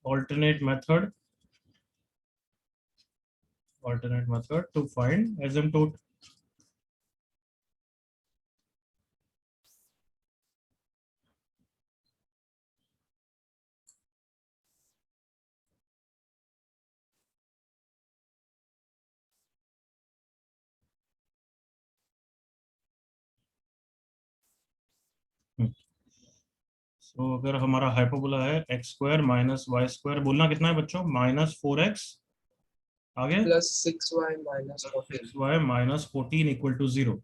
alternate method to find asymptote. तो अगर हमारा हाइपरबोला है x square minus Y square, बोलना कितना है बच्चों, -4x आगे plus 6y minus 14 6y minus 14 equal to 0.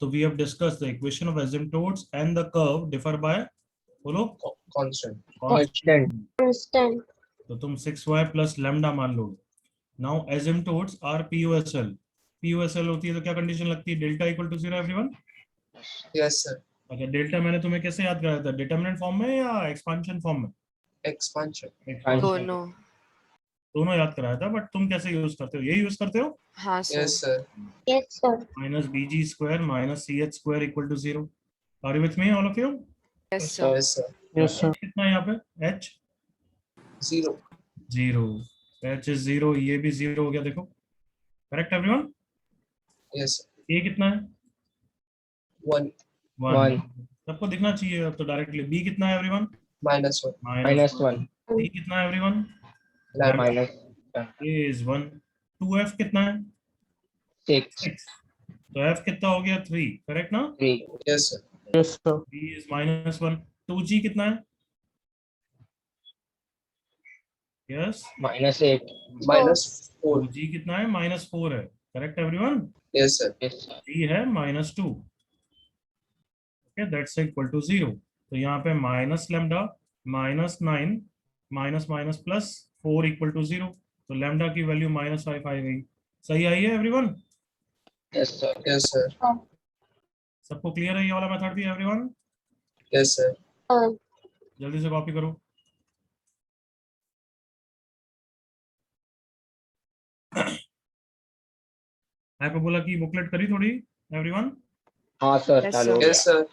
तो we have discuss the equation of asymptotes and the curve differ by, बोलो, कांस्टेंट। Constant. तो तुम 6y प्लस लैम्डा मान लो. Now asymptotes are POSL. POSL होती है तो क्या कंडीशन लगती है, delta equal to 0 everyone. Yes sir. अच्छा, डेल्टा मैंने तुम्हें कैसे याद कराया था, डिटरमिनेंट फॉर्म में या एक्सपांशन फॉर्म में? एक्सपांशन। दोनों याद कराया था, बट तुम कैसे यूज करते हो, यही यूज करते हो. हाँ yes sir. Sir. Yes, sir. Minus bg square minus ch square equal to 0. Are you with me all of you? Yes sir. Yes sir. Yes, sir. कितना है यहाँ पे, h 0 0, h इज 0, ये भी 0 हो गया, देखो करेक्ट एवरीवन. यस a कितना है, 1 1. सबको दिखना चाहिए अब तो डायरेक्टली. b कितना है एवरीवन, -1 -1. c कितना है एवरीवन, -1. a is 1. 2f कितना है, 6. 6. तो f कितना हो गया, 3, करेक्ट ना. 3. Yes sir. Yes, sir. b is -1. 2g कितना है, यस, -8. -4 2g कितना है, -4 है, correct everyone. Yes sir. Yes, sir. g है -2. Okay, that's equal to 0. तो यहाँ पे minus lambda -9 minus minus plus 4 equal to 0. तो लैम्डा की वैल्यू -5 आ गई. सही आई है everyone, Yes, sir. Yes sir. सबको क्लियर है ये वाला मेथड भी एवरीवन? Yes sir. जल्दी से कॉपी करो. हाइपरबोला की बुकलेट करी थोड़ी एवरीवन? हाँ सर, Yes, चालू हो sir. गया. Yes sir.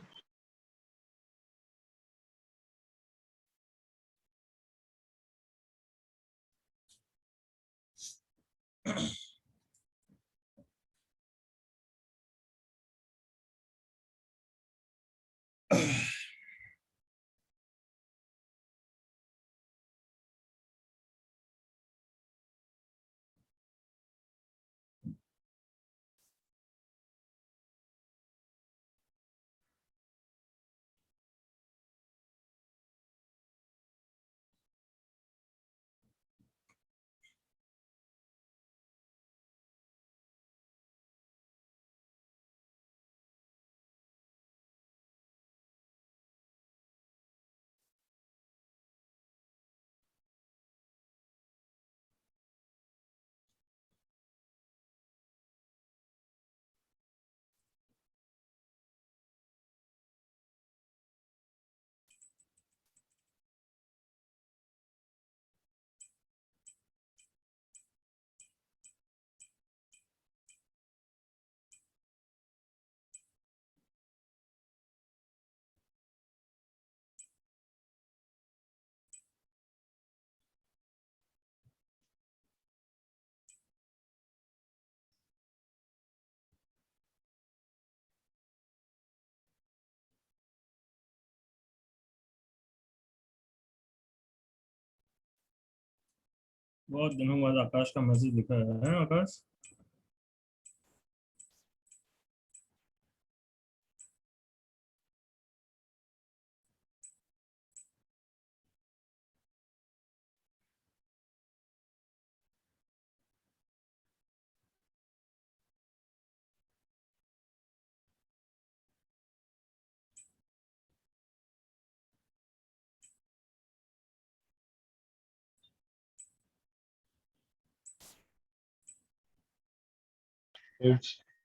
बहुत दिनों बाद आकाश का मैसेज दिखा है, आकाश.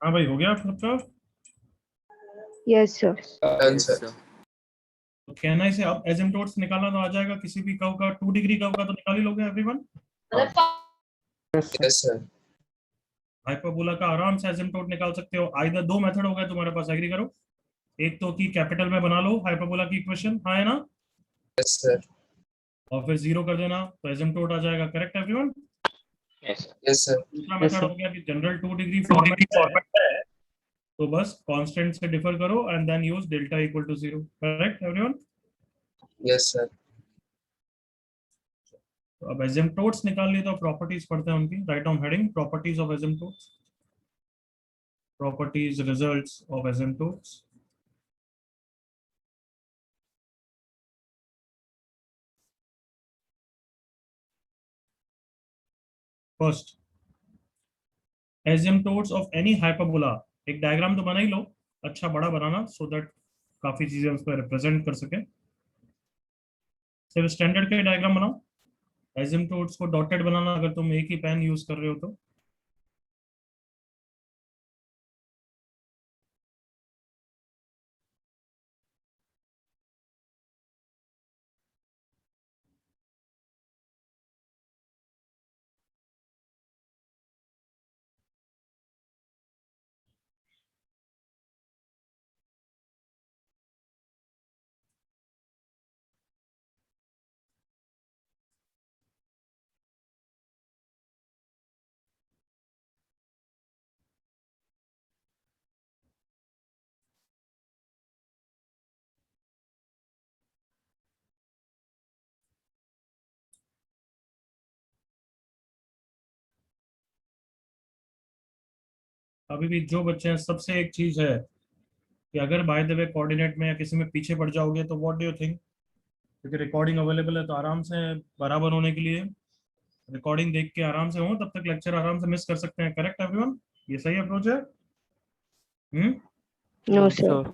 हाँ भाई, हो गया आप सबका? Yes, sir. Done sir. तो कहना इसे अब एसिम्प्टोट्स निकालना तो आ जाएगा, किसी भी कर्व का, 2 डिग्री कर्व का तो निकाल ही लोगे everyone. Yes, sir. Yes sir. Hyperbola का आराम से एसिम्प्टोट निकाल सकते हो. आइदर 2 मेथड हो गए तुम्हारे पास, एग्री करो. एक तो कि कैपिटल में बना लो हाइपरबोला की इक्वेशन, हाँ है ना. Yes sir. और फिर 0 कर देना तो एसिम्प्टोट आ जाएगा। Correct everyone? Yes, sir. Yes, sir. दूसरा Yes, मेथड sir. हो गया कि जनरल 2 डिग्री फॉर्मेट है, तो बस कांस्टेंट से डिफर करो and then use delta equal to 0। Correct everyone? Yes, sir. तो अब एसिम्प्टोट्स निकाल लिए तो प्रॉपर्टीज पढ़ते हैं उनकी। Write down heading properties of asymptotes, properties results of asymptotes. First, asymptotes of any hyperbola. एक डायग्राम तो बना ही लो, अच्छा बड़ा बनाना सो दैट काफी चीजें उस पर रिप्रेजेंट कर सके। सिर्फ स्टैंडर्ड के डायग्राम बनाओ, एसिम्प्टोट्स को डॉटेड बनाना अगर तुम एक ही पेन यूज कर रहे हो तो। अभी भी जो बच्चे हैं, सबसे एक चीज है कि अगर बाय द वे कोऑर्डिनेट में या किसी में पीछे पड़ जाओगे तो व्हाट डू यू थिंक, क्योंकि रिकॉर्डिंग अवेलेबल है तो आराम से बराबर होने के लिए रिकॉर्डिंग देख के आराम से हो, तब तक लेक्चर आराम से मिस कर सकते हैं। Correct everyone? ये सही अप्रोच है? No, Yes, sir. sir.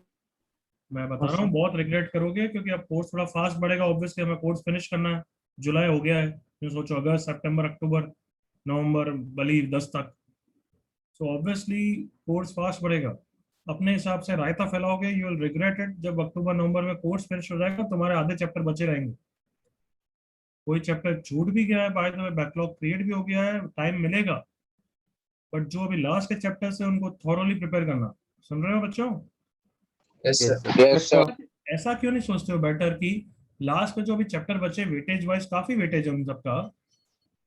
मैं बता रहा हूँ बहुत रिग्रेट करोगे, क्योंकि अब कोर्स थोड़ा फास्ट बढ़ेगा। ऑब्वियसली हमें कोर्स फिनिश करना है, जुलाई हो गया है, तो सोचो अगस्त सितंबर अक्टूबर नवंबर बली 10 तक, सो ऑब्वियसली कोर्स फास्ट बढ़ेगा। अपने हिसाब से रायता फैलाओगे, यू विल रिग्रेट इट। जब अक्टूबर नवंबर में कोर्स फिनिश हो जाएगा तुम्हारे आधे चैप्टर बचे रहेंगे, कोई चैप्टर छूट भी गया है, by the way backlog create भी हो गया है, टाइम मिलेगा, बट जो अभी लास्ट के चैप्टर्स है उनको थॉरोली प्रिपेयर करना। सुन रहे हो बच्चों? Yes, sir. Yes, sir. ऐसा क्यों नहीं सोचते हो बेटर कि लास्ट में जो अभी चैप्टर बचे, वेटेज वाइज काफी वेटेज है उन सबका,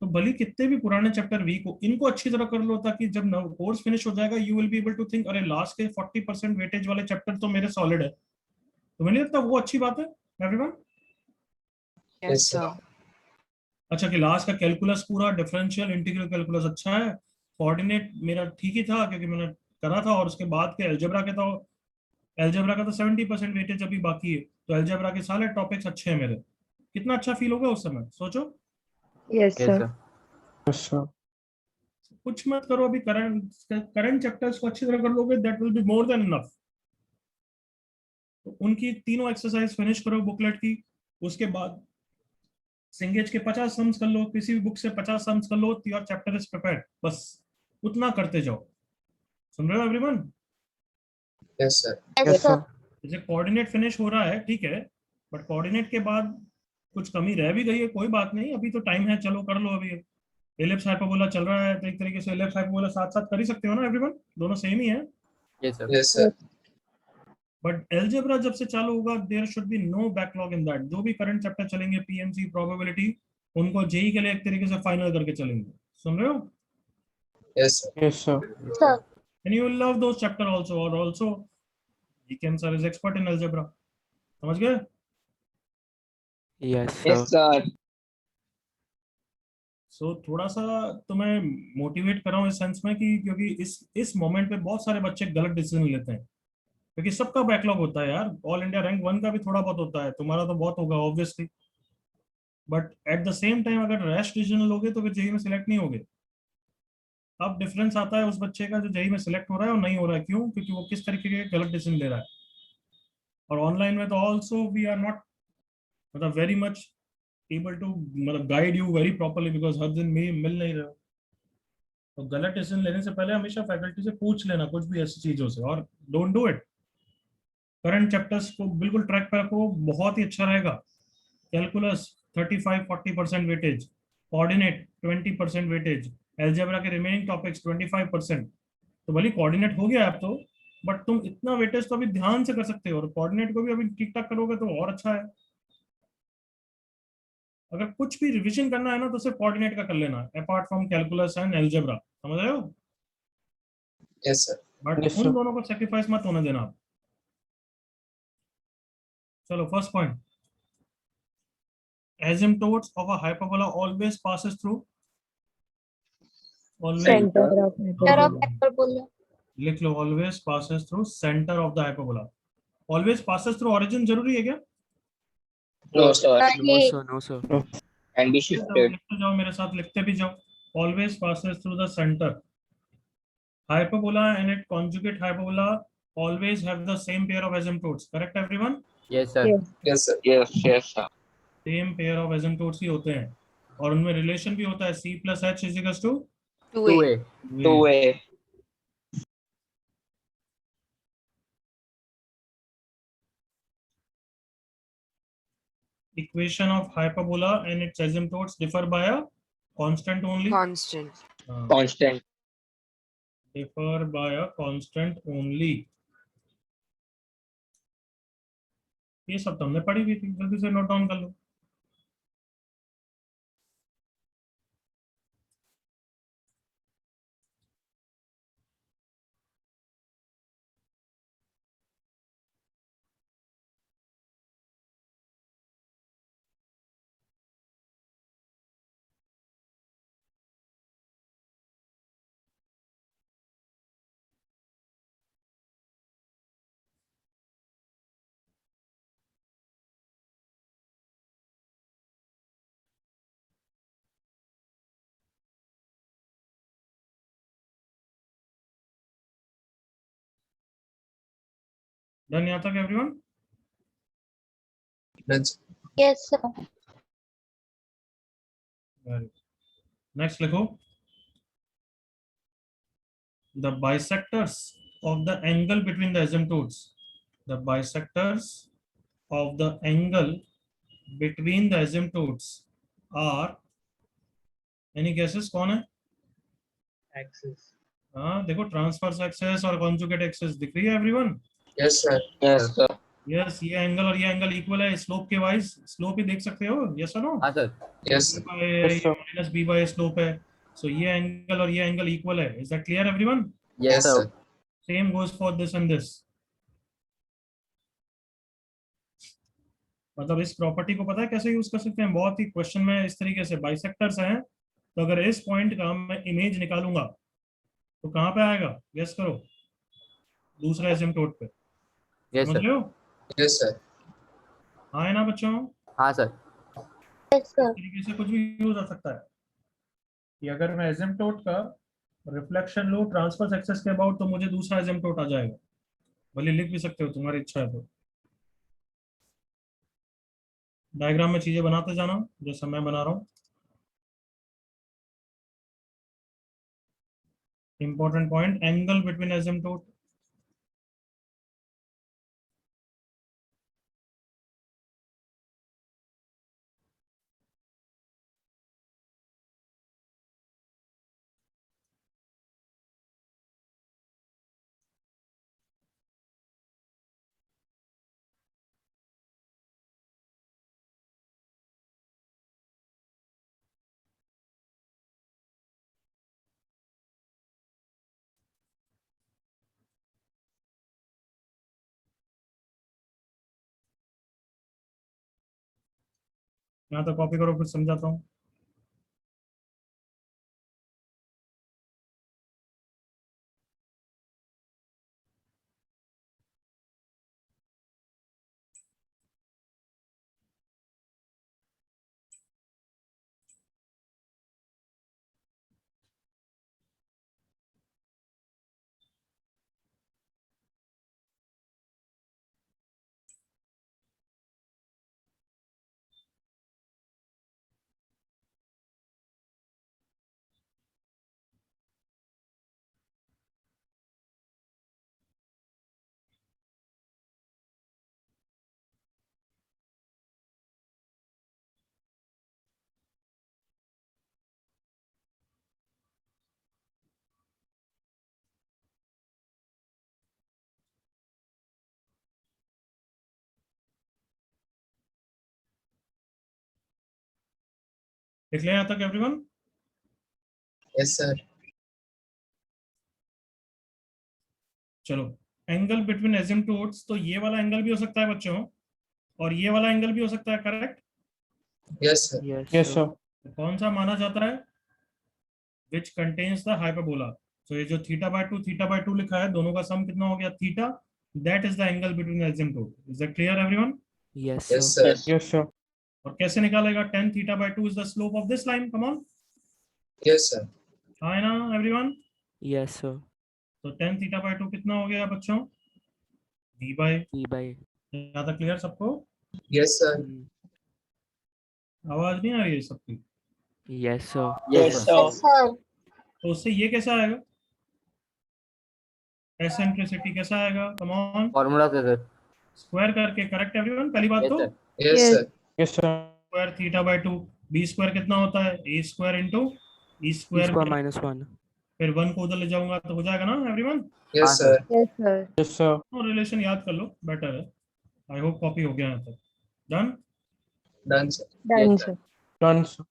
तो भले कितने भी पुराने चैप्टर वीक हो, इनको अच्छी तरह कर लो, ताकि जब कोर्स फिनिश हो जाएगा you will be able to think अरे लास्ट के 40% वेटेज वाले चैप्टर तो मेरे सॉलिड है। तो मुझे लगता है वो अच्छी बात है एवरीवन। Yes, sir. अच्छा कि लास्ट का कैलकुलस पूरा डिफरेंशियल इंटीग्रल कैलकुलस अच्छा है, कोऑर्डिनेट मेरा ठीक ही था क्योंकि मैंने करा था, और उसके बाद के अलजेब्रा के तो अलजेब्रा का तो 70% वेटेज अभी बाकी है, तो अलजेब्रा के सारे टॉपिक्स अच्छे हैं मेरे। कितना अच्छा फील होगा उस समय, सोचो। Yes, Yes, sir. sir. Yes, sir. कुछ मत करो, अभी करंट चैप्टर्स को अच्छी तरह कर लोगे, that will be more than enough. तो उनकी तीनों एक्सरसाइज फिनिश करो बुकलेट की, उसके बाद सिंगेज के 50 सम्स कर लो, किसी भी बुक से 50 सम्स कर लो, योर चैप्टर इज प्रिपेयर्ड। बस उतना करते जाओ। सुन रहे हो everyone? Yes, sir. Yes, sir. जैसे कोऑर्डिनेट फिनिश हो रहा है ठीक है, बट कोऑर्डिनेट के बाद कुछ कमी रह भी गई है, कोई बात नहीं, अभी तो टाइम है, चलो कर लो। अभी एलिप्स हाइपरबोला चल रहा है तो एक तरीके से एलिप्स हाइपरबोला साथ साथ कर ही सकते हो ना एवरीवन, दोनों सेम ही है। Yes, sir. Yes, sir. But algebra जब से चालू होगा there should be no backlog in that. जो भी करंट चैप्टर चलेंगे पीएमसी प्रोबेबिलिटी, उनको जेई के लिए एक तरीके से फाइनल करके चलेंगे। सुन रहे हो? Yes, sir. Yes, sir. Sir. And you will love those chapter also, और also weekend sir is expert in algebra. समझ गए? Yes, Yes, sir. sir. सो थोड़ा सा तुम्हें मोटिवेट कर रहा हूँ इस सेंस में कि क्योंकि इस मोमेंट पे बहुत सारे बच्चे गलत डिसीजन लेते हैं, क्योंकि सबका बैकलॉग होता है यार। ऑल इंडिया रैंक 1 का भी थोड़ा बहुत होता है, तुम्हारा तो बहुत होगा obviously, but at the same time अगर रैश डिसीजन लोगे तो फिर जेई में सिलेक्ट नहीं होगे। अब डिफरेंस आता है उस बच्चे का जो जेई में सिलेक्ट हो रहा है और नहीं हो रहा है, क्यों? क्योंकि वो किस तरीके के गलत डिसीजन ले रहा है। और ऑनलाइन में तो ऑल्सो वी आर नॉट मतलब वेरी मच एबल टू मतलब guide you very properly, because हर दिन मिल नहीं रहे हो। तो गलत डिसीजन लेने से पहले हमेशा फैकल्टी से पूछ लेना कुछ भी ऐसी चीजों से, और don't do it. Current chapters को बिल्कुल ट्रैक पर रखो, बहुत ही अच्छा रहेगा। Calculus 35-40% weightage, coordinate 20% weightage, algebra के रिमेनिंग टॉपिक्स 25%। तो भले कोऑर्डिनेट हो गया अब तो, बट तुम इतना वेटेज तो अभी ध्यान से कर सकते हो, और कोऑर्डिनेट को भी अभी ठीक ठाक करोगे तो और अच्छा है। अगर कुछ भी रिवीजन करना है ना तो सिर्फ कोऑर्डिनेट का कर लेना, apart from calculus and algebra, समझ रहे हो? Yes, sir. बट Yes, उन sir. दोनों को सेक्रीफाइस मत होने देना आप। चलो first point, asymptotes of a hyperbola always passes through, always, Center of Center hyperbola. hyperbola. लिख लो, always passes through center of the hyperbola। always passes through origin जरूरी है क्या? No, sir. No, sir. No, sir. Can be shifted. लिखते जाओ मेरे साथ, लिखते भी जाओ, always passes through the center। hyperbola and its conjugate hyperbola always have the same pair of asymptotes, correct everyone? Yes, sir. Yes. Yes, sir. Yes, yes, sir. Same pair of asymptotes ही होते हैं, और उनमें relation भी होता है C plus H is equals to 2A. 2A. equation of hyperbola and its asymptotes differ by a constant only, Constant. Constant. differ by a constant only। ये सब तो हमने पढ़ी हुई थी, जल्दी से नोट डाउन कर लो। डन यहाँ तक everyone? Done, sir. Yes, sir. Next लिखो, the bisectors of the angle between the asymptotes, the bisectors of the angle between the asymptotes are, any guesses कौन है? Axis. हाँ देखो, ट्रांसवर्स एक्सेस और conjugate access दिख रही है everyone? Yes, sir. Yes, sir. Yes, ये एंगल और ये एंगल इक्वल है स्लोप के वाइज, स्लोप ही देख सकते हो, यस और नो? हाँ sir. Yes, sir. Minus B by slope है, सो ये एंगल और ये एंगल इक्वल है, is that clear everyone? Yes, Yes, sir. sir. Same goes for this and this. मतलब इस प्रॉपर्टी को पता है कैसे यूज कर सकते हैं? बहुत ही क्वेश्चन में इस तरीके से, बाइसेक्टर्स हैं तो अगर इस पॉइंट का मैं इमेज निकालूंगा तो कहाँ पे आएगा, गेस करो? दूसरा एसिम्पटोट पे, Yes, समझ sir. रहे हो? Yes, sir. हाँ है ना बच्चों? हाँ sir. Yes, sir. इस तरीके से कुछ भी यूज हो सकता है कि अगर मैं एसिम्पटोट का रिफ्लेक्शन लूं ट्रांसवर्स एक्सेस के अबाउट, तो मुझे दूसरा एसिम्पटोट आ जाएगा, भले लिख भी सकते हो, तुम्हारी इच्छा है तो। डायग्राम में चीजें बनाते जाना जैसा मैं बना रहा हूँ। इंपॉर्टेंट पॉइंट, एंगल बिटवीन एसिम्पटोट, यहाँ तो कॉपी करो, फिर समझाता हूँ। लिख लें यहाँ तक एवरीवन? Yes, sir. चलो, एंगल बिटवीन एसिम्प्टोट्स, तो ये वाला एंगल भी हो सकता है बच्चों, और ये वाला एंगल भी हो सकता है, correct? Yes, sir. Yes, sir. तो कौन सा माना जाता है? Which contains the hyperbola. तो ये जो थीटा बाय टू लिखा है, दोनों का सम कितना हो गया? Theta. That is the angle between asymptote. Is that clear everyone? Yes, Yes, sir. sir. Yes, sir. और कैसे निकालेगा? Tan theta by two is the slope of this line. Come on, Yes, sir. हाँ है ना everyone? Yes, sir. तो tan theta by two कितना हो गया बच्चों? V by. P by. यहाँ तक क्लियर सबको? Yes, sir. Mm. आवाज नहीं आ रही है सबकी? Yes, sir. Yes, sir. Yes, sir. तो उससे ये कैसा आएगा? एसेंट्रिसिटी कैसा आएगा? कम ऑन, Formula से सर. स्क्वायर करके। Correct everyone? पहली बात Yes, तो sir. Yes, Yes. sir. Yes, sir. Square theta by two. B square कितना होता है? A square into E E square. square minus 1. फिर वन को उधर ले जाऊंगा तो हो जाएगा ना एवरीवन? Yes, हाँ, sir. Yes, sir. Yes, sir. Relation याद कर लो, बेटर है। आई होप कॉपी हो गया यहाँ तक। Done. Done, sir. Done, Yes, sir. Done, sir.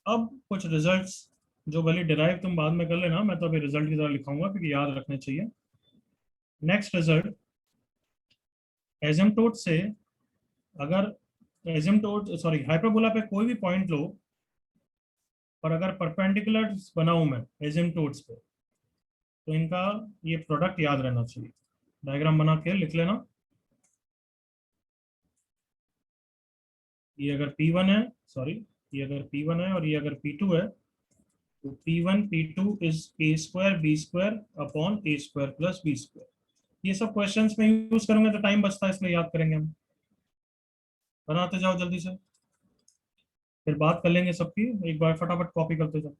अब कुछ रिजल्ट्स जो भले डिराइव तुम बाद में कर लेना, मैं तो अभी रिजल्ट की तरह लिखाऊंगा क्योंकि याद रखने चाहिए। नेक्स्ट रिजल्ट, एसिम्प्टोट से अगर हाइपरबोला पे कोई भी पॉइंट लो, और अगर परपेंडिकुलर बनाऊं मैं एसिम्प्टोट्स पे, तो इनका ये प्रोडक्ट याद रहना चाहिए। डायग्राम बना के लिख लेना। ये अगर P1 है, सॉरी, ये अगर P1 है और ये अगर P2 है, तो P1 P2 is A square B square upon A square plus B square. ये सब क्वेश्चंस में यूज करूंगे तो टाइम बचता है, इसलिए याद करेंगे हम। बनाते जाओ जल्दी से, फिर बात कर लेंगे सबकी। एक बार फटाफट कॉपी करते जाओ।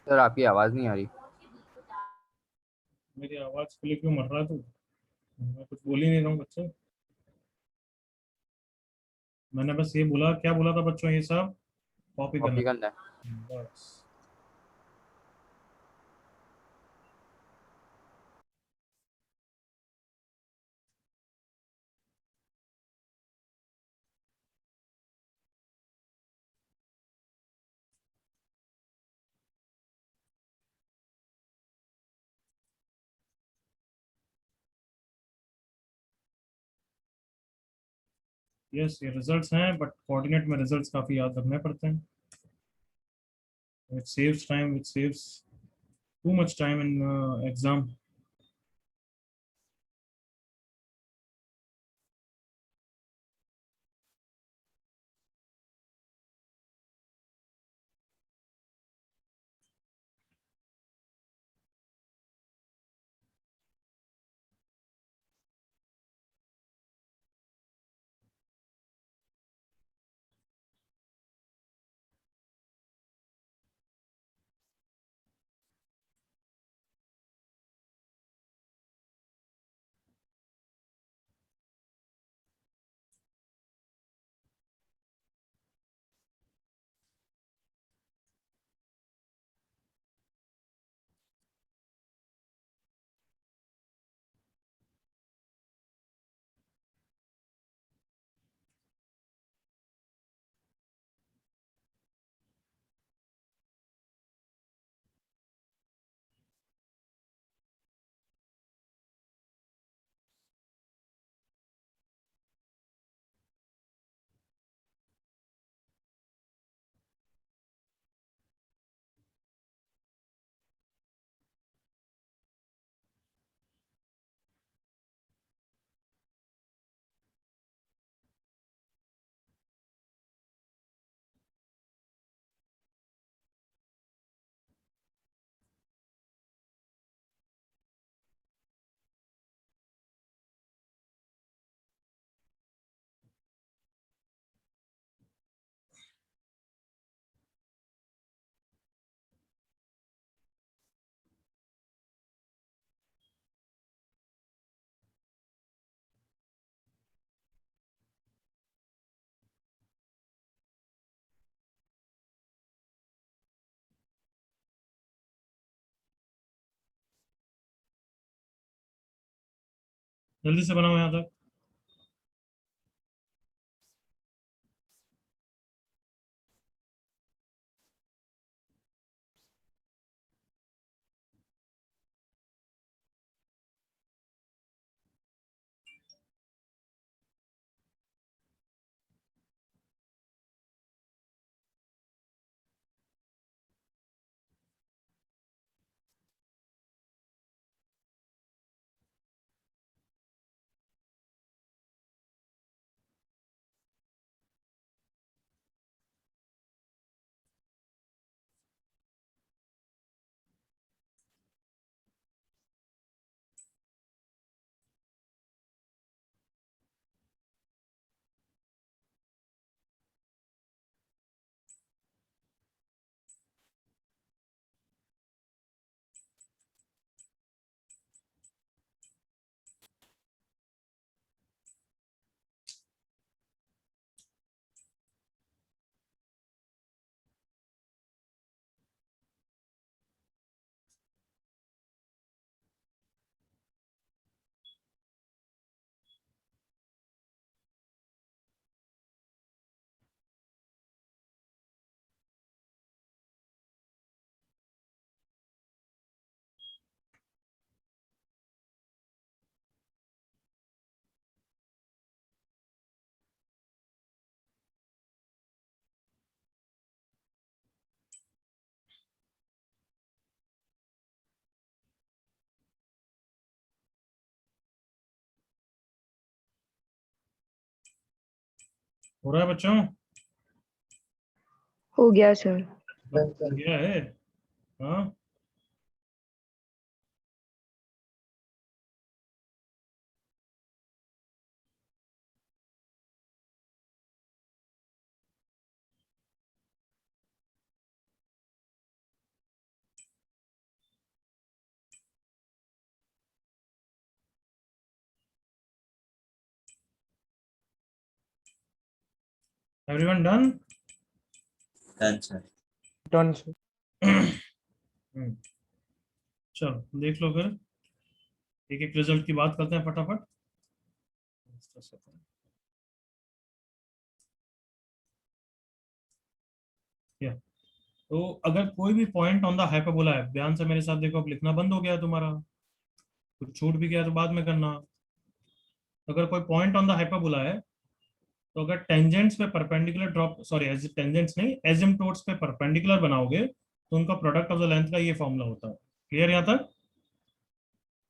सर आपकी आवाज नहीं आ रही. मेरी आवाज के लिए क्यों मर रहा है तू? मैं कुछ बोल ही नहीं रहा हूँ बच्चे। मैंने बस ये बोला, क्या बोला था बच्चों? ये सब कॉपी कॉपी करना। करना है. बस। यस, ये रिजल्ट्स हैं, बट कोऑर्डिनेट में रिजल्ट्स काफी याद रखने पड़ते हैं. It saves time, it saves too much time in exam. जल्दी से बनाओ यहाँ तक. हो रहा है बच्चों? हो गया सर। Done, sir. गया है. हाँ, everyone done? Done, sir. Done sir. चलो देख लो फिर, एक एक रिजल्ट की बात करते हैं फटाफट. या तो अगर कोई भी पॉइंट ऑन द हाइपरबोला है, ध्यान से मेरे साथ देखो, अब लिखना बंद हो गया है तुम्हारा, कुछ छूट भी गया तो बाद में करना. अगर कोई पॉइंट ऑन द हाइपरबोला है तो अगर टेंजेंट्स पे perpendicular drop, sorry as tangents नहीं, एजिम्पटोट्स पे परपेंडिकुलर बनाओगे तो उनका प्रोडक्ट ऑफ द लेंथ का ये फॉर्मूला होता है। क्लियर यहाँ तक?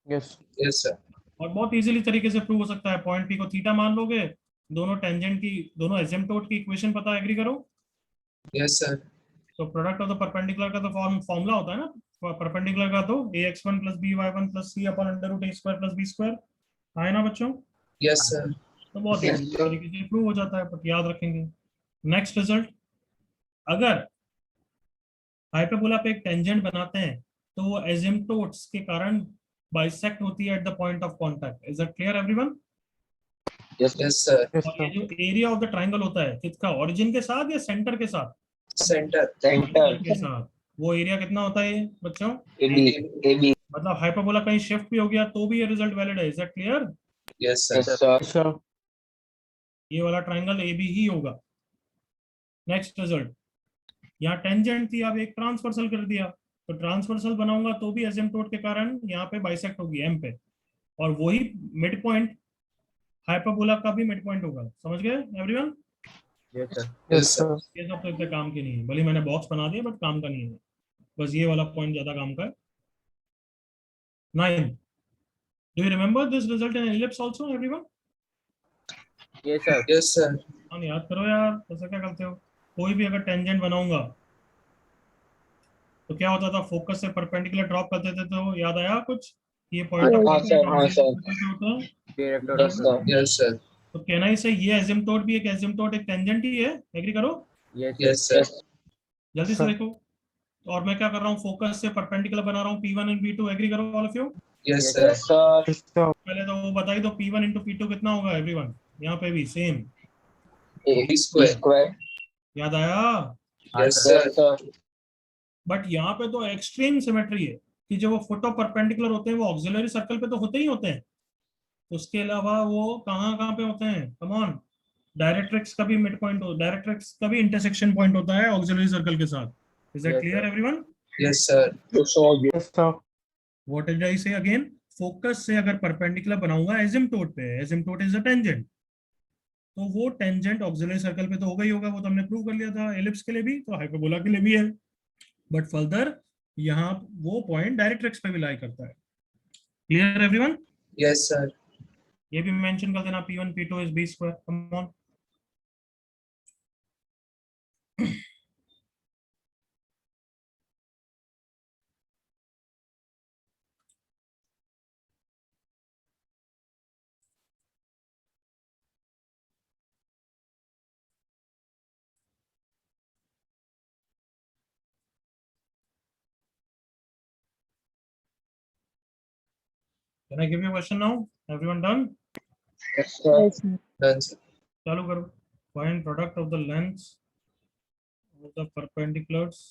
Yes. Yes, sir. और बहुत इजीली तरीके से प्रूव हो सकता है। पॉइंट पी को थीटा मान लोगे, दोनों टेंजेंट की, दोनों एजिम्पटोट की इक्वेशन पता है, एग्री करो। Yes, sir. तो प्रोडक्ट ऑफ द परपेंडिकुलर का तो फॉर्मूला होता है ना परपेंडिकुलर का, तो ax1 + by1 + c अपन √a² + b²। आए ना बच्चों? Yes, sir. तो बहुत Yes, इजी sir. तरीके से प्रूव हो जाता है, बट याद रखेंगे। नेक्स्ट रिजल्ट, अगर हाइपरबोला पे एक टेंजेंट बनाते हैं तो वो एजिम्पटोट्स के कारण बाइसेक्ट होती है at the point of contact. Is that clear everyone? Yes, sir. Yes, और ये sir. जो एरिया ऑफ द ट्राइंगल होता है किसका, ओरिजिन के साथ या सेंटर के साथ? Center. सेंटर के साथ। वो एरिया कितना होता है ये बच्चों? AB. मतलब हाइपरबोला कहीं शिफ्ट भी हो गया तो भी ये रिजल्ट वैलिड है। Is that clear? Yes, sir. sir. Yes, sir. ये वाला ट्राइंगल ए बी ही होगा। नेक्स्ट रिजल्ट, यहाँ टेंजेंट थी, अब एक ट्रांसवर्सल कर दिया, तो ट्रांसवर्सल बनाऊंगा तो भी एसिम्पटोट के कारण यहाँ पे बाइसेक्ट होगी एम पे, और वही मिड पॉइंट हाइपरबोला का भी मिड पॉइंट होगा। समझ गए everyone? Yes, sir. Yes, sir. ये सब तो इतने काम के नहीं है, भले मैंने बॉक्स बना दिया बट काम का नहीं है, बस ये वाला पॉइंट ज्यादा काम का है। 9, do you remember this result in ellipse also everyone? Yes, sir. Yes, sir. हाँ याद करो यार, ऐसा क्या करते हो? कोई भी अगर टेंजेंट बनाऊंगा तो क्या होता था, फोकस से परपेंडिकुलर ड्रॉप करते थे, तो याद आया कुछ? ये पॉइंट ऑफ हाँ, sir. हाँ, sir. होता है। Direct Yes, sir. Yes, sir. तो कहना ही से ये एजिम्पटोट भी एक एजिम्पटोट एक टेंजेंट ही है, एग्री करो? Yes, Yes, sir. जल्दी से Sir. देखो। और मैं क्या कर रहा हूँ, फोकस से परपेंडिकुलर बना रहा हूँ P1 and P2, एग्री करो all of you? Yes, Yes, sir. Yes, sir. पहले तो वो बताई दो P1 × P2 कितना होगा एवरीवन? यहाँ पे भी सेम, AB square. याद आया? Yes, sir. बट यहाँ पे तो एक्सट्रीम सिमेट्री है कि जो वो फोटो परपेंडिकुलर होते हैं वो ऑक्सिलरी सर्कल पे तो होते ही होते हैं, उसके अलावा वो कहाँ कहाँ पे होते हैं? कम ऑन, डायरेक्ट्रिक्स का भी मिड पॉइंट हो, डायरेक्ट्रिक्स का भी इंटरसेक्शन पॉइंट होता है ऑक्सिलरी सर्कल के साथ। Is that Yes, clear sir. Everyone? Yes, sir. Yes, sir. What did I से अगेन? फोकस से अगर परपेंडिकुलर बनाऊंगा एजिम्पटोट पे, एजिम्पटोट इज अ टेंजेंट, तो वो टेंजेंट ऑक्सिलरी सर्कल पे तो होगा ही होगा, वो तो हमने प्रूव कर लिया था एलिप्स के लिए भी, तो हाइपरबोला के लिए भी है। बट फर्दर यहाँ वो पॉइंट डायरेक्ट्रिक्स पे भी लाई करता है। Clear everyone? Yes, sir. ये भी मेंशन कर देना, P1 P2 is b²। Come on, can I give you question now? Everyone done? Yes, sir. Yes, sir. Done, sir. चालू करो। Find product of the lengths of the perpendiculars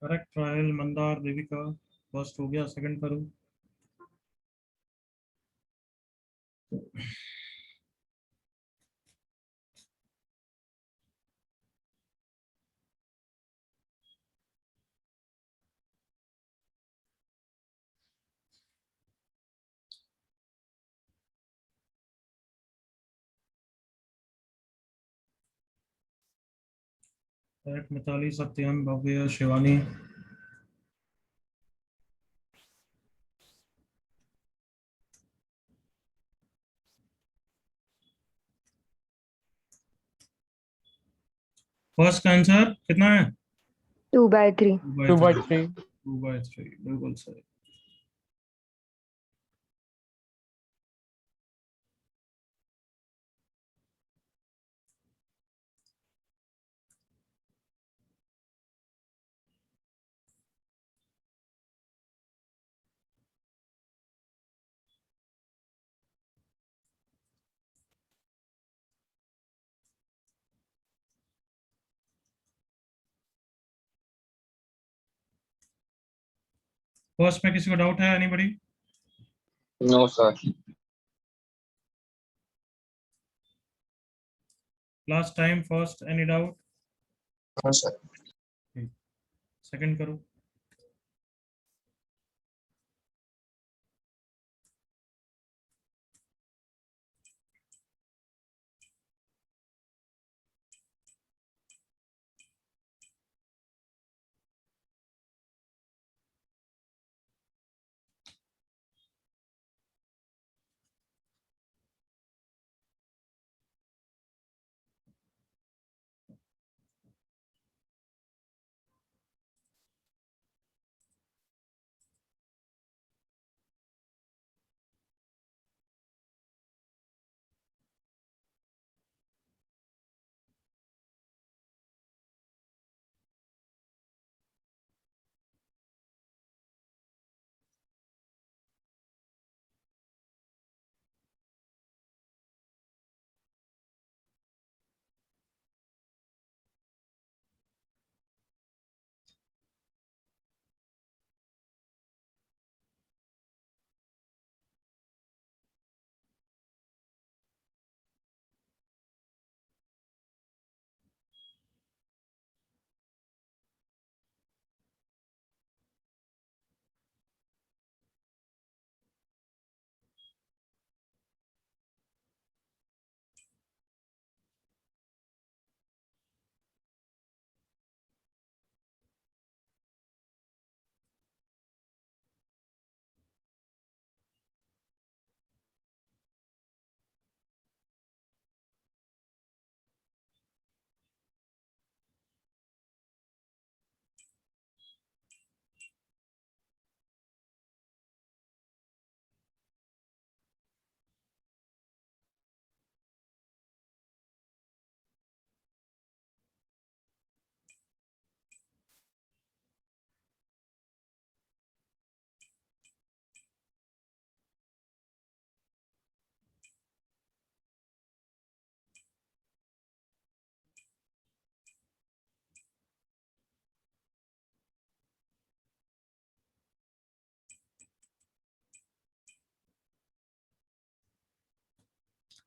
correct trial Mandar Devika first हो गया, second करूं? Correct Mitali, सत्यम, भव्य, Shivani. First का answer कितना है? 2/3. 2/3. 2/3 बिल्कुल सही। फर्स्ट में किसी को डाउट है? Anybody? No, sir. Last time first, any doubt? No, sir. Second करो।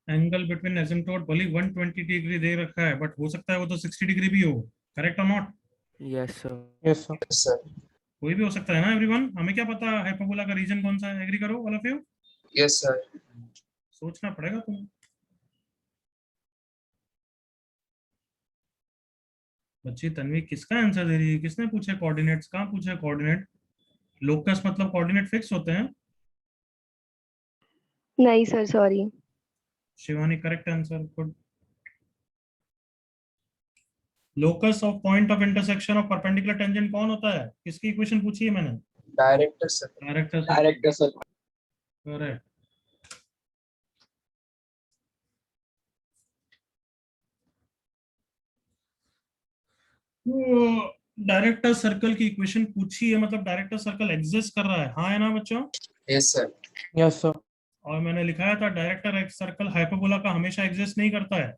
एंगल बिटवीन एसिम्प्टोट भले 120 डिग्री दे रखा है, बट हो सकता है वो तो 60 डिग्री भी हो। करेक्ट और not? Yes, sir. Yes, sir. Yes, sir. कोई भी हो सकता है ना एवरीवन। हमें क्या पता हाइपरबोला का रीजन कौन सा है? एग्री करो all of you. Yes, sir. सोचना पड़ेगा तुम्हें। बच्ची तन्वी किसका आंसर दे रही है? किसने पूछे कोऑर्डिनेट्स? कहाँ पूछे कोऑर्डिनेट? लोकस मतलब कोऑर्डिनेट फिक्स होते हैं। नहीं sir, sorry. Shivani correct answer, good. Locus of point of intersection of perpendicular tangent कौन होता है? किसकी इक्वेशन पूछी है मैंने? Director, sir. Director. Director, sir. Correct. Director circle की इक्वेशन पूछी है, मतलब डायरेक्टर सर्कल एग्जिस्ट कर रहा है, हाँ है ना बच्चों? Yes, sir. Yes, sir. और मैंने लिखाया था डायरेक्टर सर्कल हाइपरबोला का हमेशा एग्जिस्ट नहीं करता है।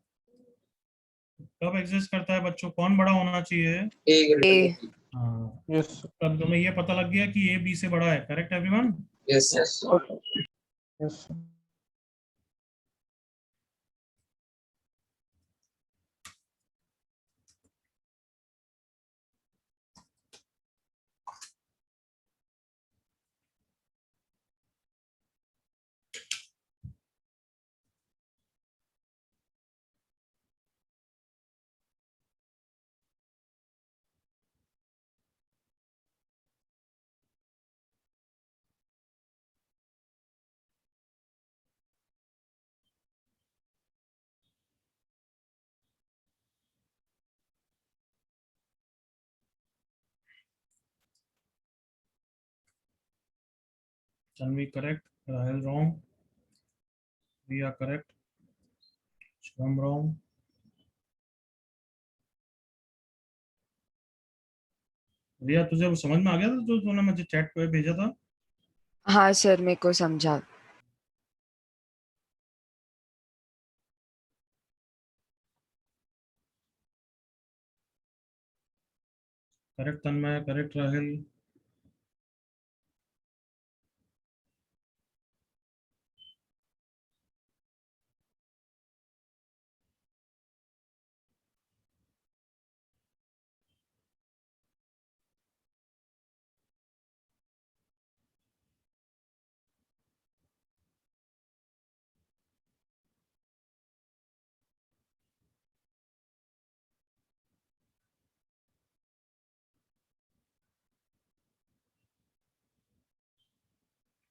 कब एग्जिस्ट करता है बच्चों? कौन बड़ा होना चाहिए? A greater A. than B. हाँ, Yes, sir. तब तुम्हें ये पता लग गया कि ए बी से बड़ा है, correct everyone? Yes, sir. Okay. Yes, sir. Tanvi correct, Rahel wrong, we are correct, Shubham wrong. रिया, तुझे वो समझ में आ गया था जो तूने मुझे चैट पे भेजा था? हाँ सर, मेरे को समझा। Correct Tanmay, correct Rahul.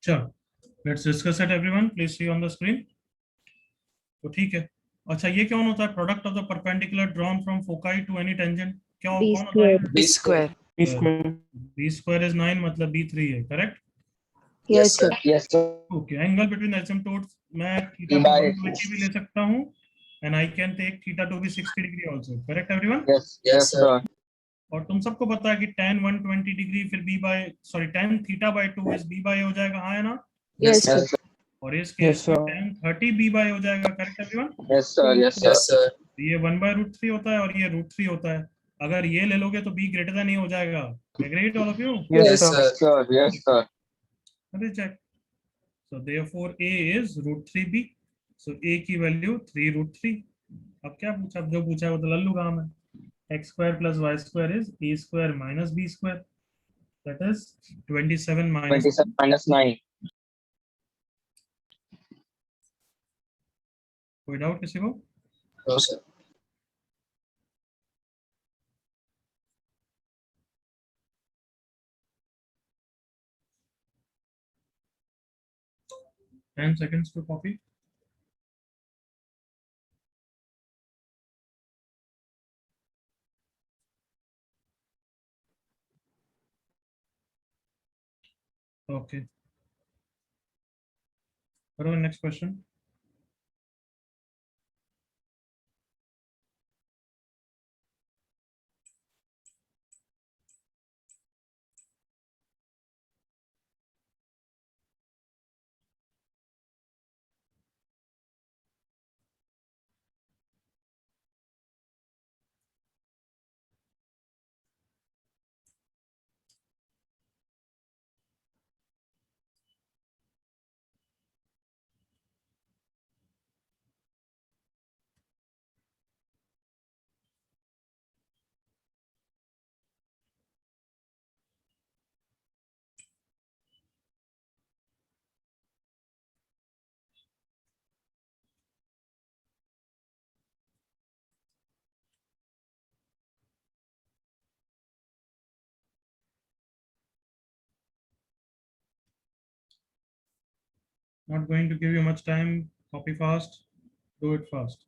चलो, let's discuss it everyone, please see on the screen. तो ठीक है। अच्छा, ये कौन होता है? Product of the perpendicular drawn from foci to any tangent, क्या B कौन होता है? square. B square. B square. B square is 9, मतलब बी 3 है, correct? Yes, sir. Yes, sir. Okay, angle between asymptotes मैं थीटा B को by 120 भी ले सकता हूँ, and I can take theta to be 60 degree also, correct everyone? Yes, Yes, yes, sir. sir. और तुम सबको पता है कि tan 120 डिग्री फिर b by sorry tan theta by 2 is b by हो जाएगा, हाँ है ना? Yes, Yes, sir. sir. और इस Yes, केस में sir. tan 30 b बाय हो जाएगा, correct everyone? Yes, sir. Yes, sir. Yes, sir. ये 1/√3 होता है और ये √3 होता है। अगर ये ले लोगे तो b ग्रेटर देन ए हो जाएगा। Agreed all of you? Yes, Yes, sir. sir. Sir. Yes, sir. अरे check. So therefore a is √3b, सो a की वैल्यू 3√3। अब क्या पूछा? अब जो पूछा है वो तो लल्लू काम है। x square plus Y square is a square minus b square, that is 27 minus 27 minus 9. कोई डाउट किसी को? No, sir. Ten seconds to copy. Okay. What are the next question? Not going to give you much time. Copy fast. Do it fast.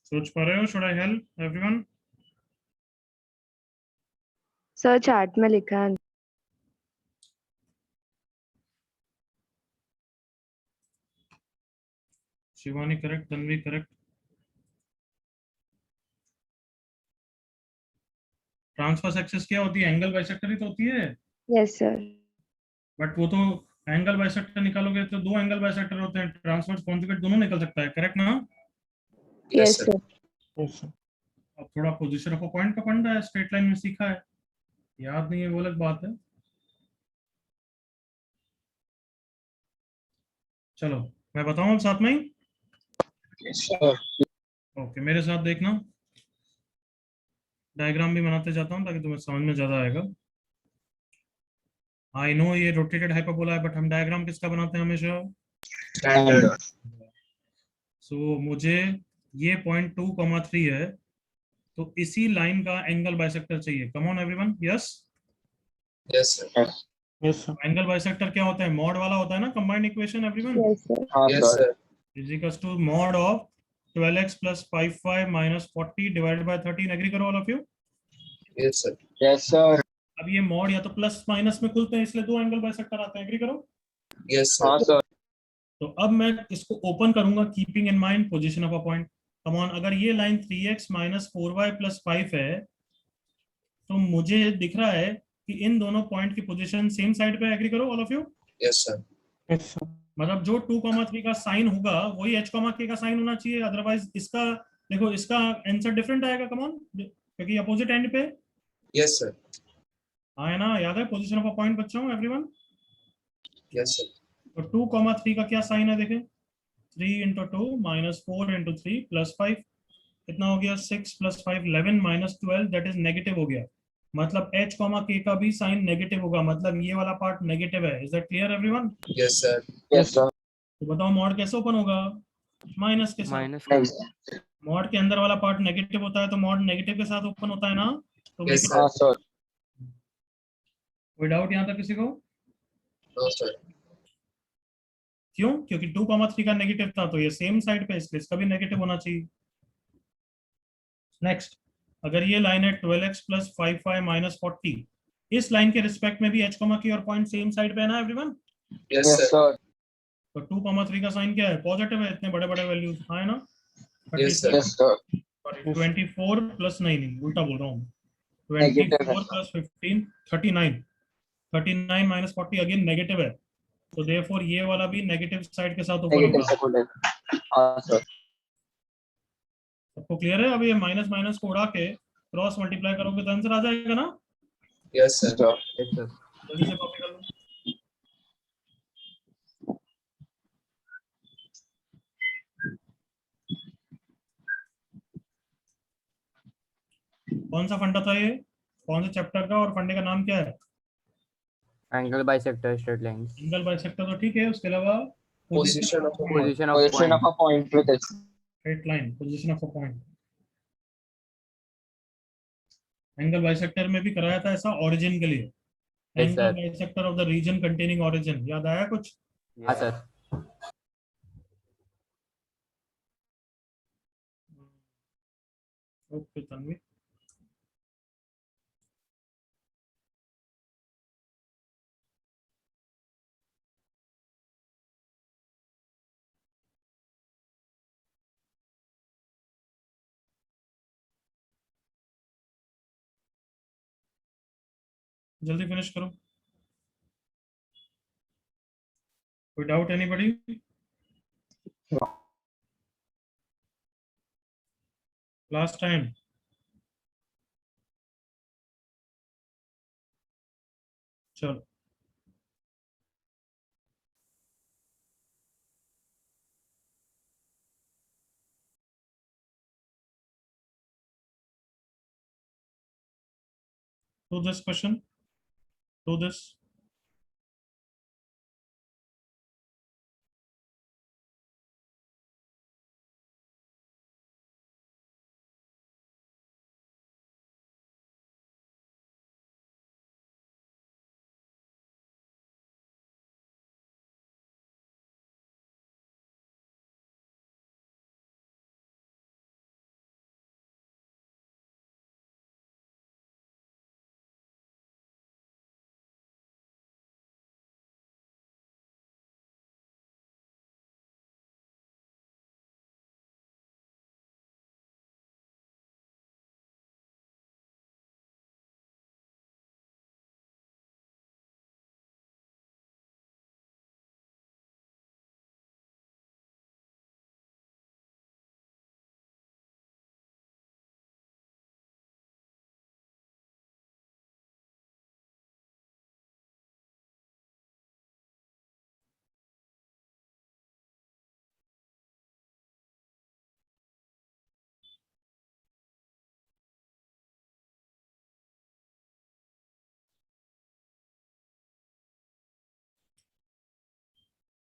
सोच पा रहे हो? Should I help everyone? Sir chart में लिखा है। Shivani correct, Tanvi correct. Transverse axis क्या होती है? एंगल बाइसेक्टर ही तो होती है। Yes sir. बट वो तो एंगल बाइसेक्टर निकालोगे तो दो एंगल बाइसेक्टर होते हैं, ट्रांसवर्स कॉन्जुगेट दोनों निकल सकता है, करेक्ट ना? Yes, yes sir. Sir. Yes, sir. अब थोड़ा पोजीशन ऑफ अ पॉइंट का फंडा है, स्ट्रेट लाइन में सीखा है, याद नहीं है वो अलग बात है। चलो मैं बताऊं अब साथ में ही। Yes, sir. ओके, मेरे साथ देखना, डायग्राम भी बनाते जाता हूं ताकि तुम्हें समझ में ज्यादा आएगा। आई नो ये रोटेटेड हाइपरबोला है, बट हम डायग्राम किसका बनाते हैं हमेशा? Standard. सो मुझे ये पॉइंट 2,3 है, तो इसी लाइन का एंगल बाइसेक्टर चाहिए। Come on everyone, yes. Yes, sir. Yes. Yes, sir. Angle bisector क्या होता है? मॉड वाला होता है ना, combined equation everyone. Yes sir. Yes, sir. Is equals to mod of 12x plus 55 minus 40 divided by 13। Agree करो all of you? Yes, sir. Yes, sir. अब ये मॉड या तो प्लस माइनस में खुलते हैं, इसलिए दो एंगल बाइसेक्टर आते हैं। एग्री करो? Yes, sir. हाँ sir. तो अब मैं इसको ओपन करूंगा, keeping in mind position of a point. Come on, अगर ये line 3x minus 4y plus 5 है, तो मुझे दिख रहा है कि इन दोनों पॉइंट की पोजीशन सेम साइड पे। एग्री करो all of you? Yes, sir. Yes, sir. मतलब जो 2,3 का साइन होगा वही h,k का साइन होना चाहिए, अदरवाइज इसका देखो, इसका आंसर डिफरेंट आएगा। कम ऑन, क्योंकि अपोजिट एंड पे Yes, sir. आया ना, याद है पोजीशन ऑफ अ पॉइंट बच्चों एवरीवन? Yes, sir. तो 2,3 का क्या साइन है देखें? 3 इंटू 2 माइनस 4 इंटू 3 प्लस 5, कितना हो गया? 6 plus 5 11 minus 12, that is negative हो गया। मतलब h,k का भी साइन नेगेटिव होगा, मतलब ये वाला पार्ट नेगेटिव है। Is that clear everyone? Yes, sir. Yes, sir. तो बताओ मॉड कैसे ओपन होगा? माइनस के साथ। Minus Nice. मॉड के अंदर वाला पार्ट नेगेटिव होता है, तो मॉड नेगेटिव के साथ ओपन होता है ना? तो Yes, make it- sir. हाँ sir. कोई डाउट यहाँ तक किसी को? No, sir. क्यों? क्योंकि 2,3 का नेगेटिव था, तो ये सेम साइड पे, इसलिए इसका भी नेगेटिव होना चाहिए। नेक्स्ट, अगर ये लाइन है 12x प्लस 55 माइनस 40, इस लाइन के रिस्पेक्ट में भी h, की और पॉइंट सेम साइड पे है ना everyone? Yes, Yes, sir. sir. तो 2,3 का साइन क्या है? पॉजिटिव है, इतने बड़े बड़े वैल्यूज। हाँ है ना? Yes, sir. Yes, sir. Sorry, 24 plus 9, उल्टा बोल रहा हूँ। Negative है 24 प्लस 15 39, 39 माइनस 40 अगेन नेगेटिव है, तो देयरफॉर ये वाला भी नेगेटिव साइड के साथ ओपन Negative होगा। second. हाँ sir. सबको क्लियर है? अब ये माइनस माइनस को उड़ा के क्रॉस मल्टीप्लाई करोगे तो आंसर आ जाएगा ना? Yes, sir. Sir. Yes sir. जल्दी से कॉपी कर लो। कौन सा फंडा था ये? कौन से चैप्टर का, और फंडे का नाम क्या है? Angle bisector straight lines. Angle bisector तो ठीक है, उसके अलावा Position of a point. Position of Position of point. a point with it. Straight line, position of a point. Angle bisector में भी कराया था ऐसा, ओरिजिन के लिए। Yes, angle sir. Bisector of the reason containing origin, याद आया कुछ? हाँ सर। ओके तन्वी। जल्दी फिनिश करो। कोई डाउट एनीबॉडी? Last time. चलो do this question, do this.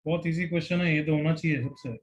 बहुत इजी क्वेश्चन है, ये तो होना चाहिए सबसे।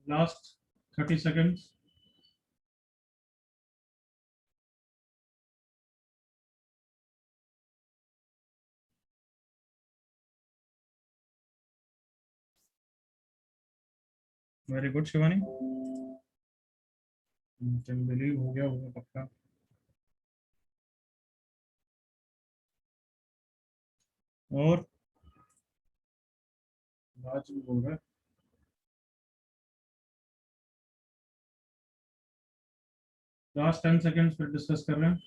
Last 30 seconds. Very good Shivani, can believe हो गया होगा पक्का। और राज भी बोल रहा है। लास्ट 10 seconds फिर डिस्कस कर रहे हैं।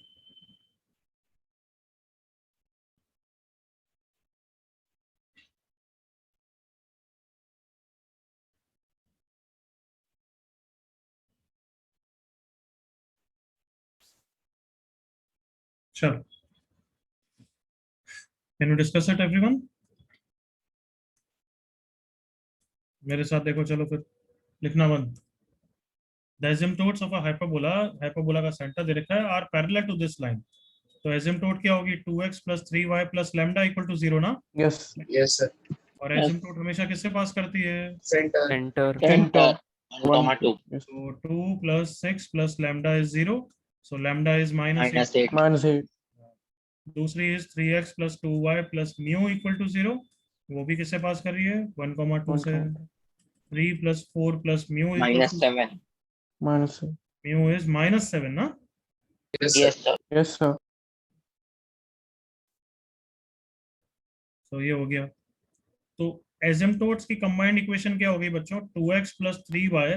चलो, can you discuss it everyone? मेरे साथ देखो, चलो फिर लिखना बंद। The asymptotes of a hyperbola, hyperbola का सेंटर दे रखा है, are parallel to this line. तो asymptote क्या होगी? 2x plus 3y plus lambda equal to 0 ना? Yes. Yes, sir. और asymptote हमेशा किससे पास करती है? Center. Center. Center. 1,2 So 2 plus 6 plus lambda is 0. So lambda is minus 8. -8 -8. दूसरी is 3x plus 2y plus mu equal to 0. वो भी किससे पास कर रही है? 1,2 से। 3 plus 4 plus mu equal to -7 -8. mu is -7 ना? Yes, sir. yes sir Yes, sir. तो ये हो गया। तो एसिम्प्टोट्स की कंबाइंड इक्वेशन क्या होगी बच्चों? 2x plus 3y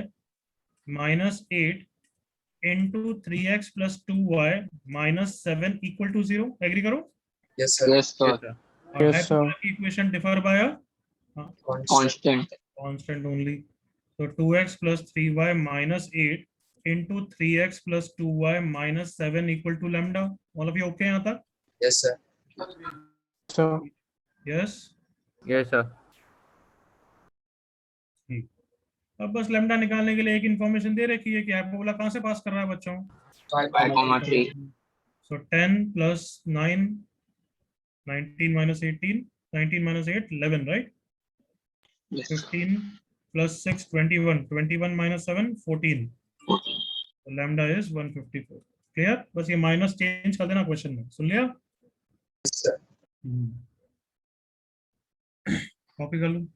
minus 8 into 3x plus 2y minus 7 equal to 0। Agree करो? Yes, sir. yes sir और Yes, हाइपरबोला sir. की equation differ by Constant. constant constant only. तो 2x plus 3y minus 8 into 3x plus 2y minus 7 equal to lambda। All of you okay यहाँ तक? Yes, sir. Sir. Yes, Yes, sir. ठीक। अब बस lambda निकालने के लिए एक इंफॉर्मेशन दे रखी है कि हाइपरबोला कहाँ से पास कर रहा है बच्चों? 5,3 सो 10 plus 9, 19 minus 18, 19 minus 8, 11, right? yes 15 plus 6, 21, 21 minus 7, 14। So lambda is 154। Clear? बस ये माइनस चेंज कर देना क्वेश्चन में। सुन लिया? Yes, sir. कॉपी कर लो।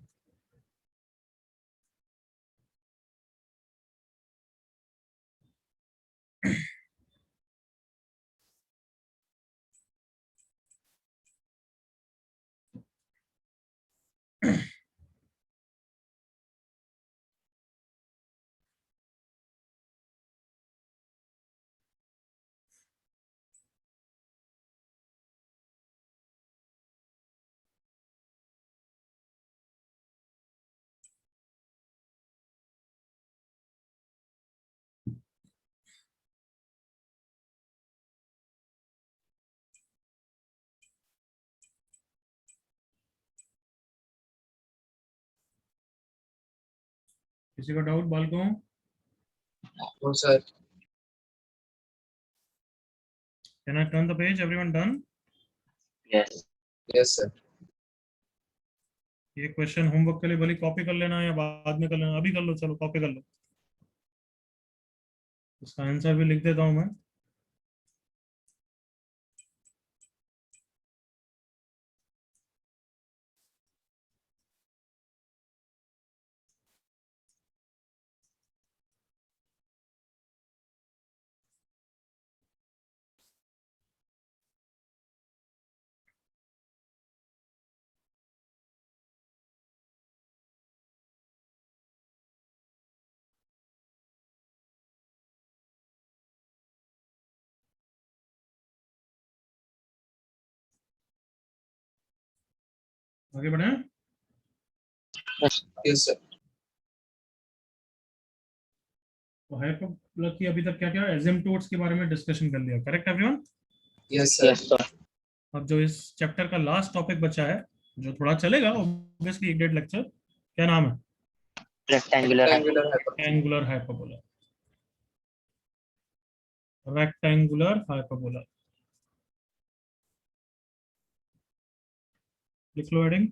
किसी का डाउट बालकों? No, sir. Can I turn the page? Everyone done? Yes. Yes, sir. ये क्वेश्चन होमवर्क के लिए भले कॉपी कर लेना या बाद में कर लेना, अभी कर लो, चलो कॉपी कर लो। इसका आंसर भी लिख देता हूं मैं। आगे बढ़े। Yes, sir. तो हाइपरबोला की अभी तक क्या क्या एसिम्पटोट्स के बारे में डिस्कशन कर लिया, correct everyone? Yes, sir. Yes, sir. अब जो इस चैप्टर का लास्ट टॉपिक बचा है, जो थोड़ा चलेगा ऑब्वियसली, 1.5 लेक्चर, क्या नाम है? Rectangular. Rectangular hyperbola. Rectangular hyperbola. Rectangular hyperbola लिख लो हेडिंग।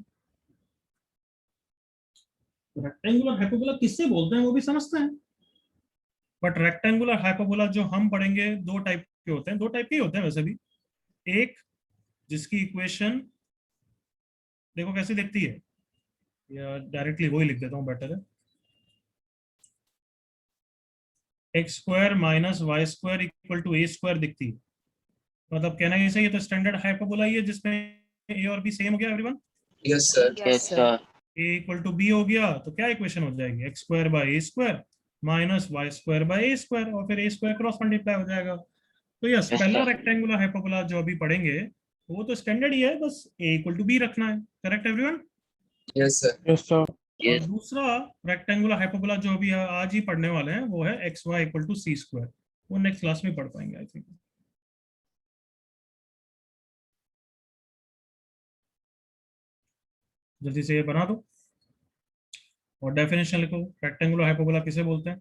रेक्टेंगुलर हाइपरबोला किससे बोलते हैं वो भी समझते हैं, बट रेक्टेंगुलर हाइपरबोला जो हम पढ़ेंगे दो टाइप के होते हैं, दो टाइप के ही होते हैं वैसे भी। एक जिसकी इक्वेशन देखो कैसी दिखती है, या डायरेक्टली वही लिख देता हूं, बेटर है। X square minus Y square equal to A square दिखती है, मतलब कहना ये सही है, तो स्टैंडर्ड हाइपरबोला ही है जिसमें ए और बी सेम हो गया everyone. Yes, sir. Yes, sir. A equal to B हो गया तो क्या इक्वेशन हो जाएगी, X square by A square minus Y square by A square, और फिर ए स्क्वायर क्रॉस मल्टीप्लाई हो जाएगा। तो यस, Yes, पहला sir. रेक्टेंगुलर हाइपरबोला जो अभी पढ़ेंगे वो तो स्टैंडर्ड ही है, बस ए इक्वल टू बी रखना है, correct everyone? Yes, sir. Yes, sir. और Yes. दूसरा रेक्टेंगुलर हाइपरबोला जो अभी आज ही पढ़ने वाले हैं वो है X Y equal to C square, वो नेक्स्ट क्लास में पढ़ पाएंगे आई थिंक। जल्दी से ये बना दो और डेफिनेशन लिखो, रेक्टेंगुलर हाइपरबोला किसे बोलते हैं?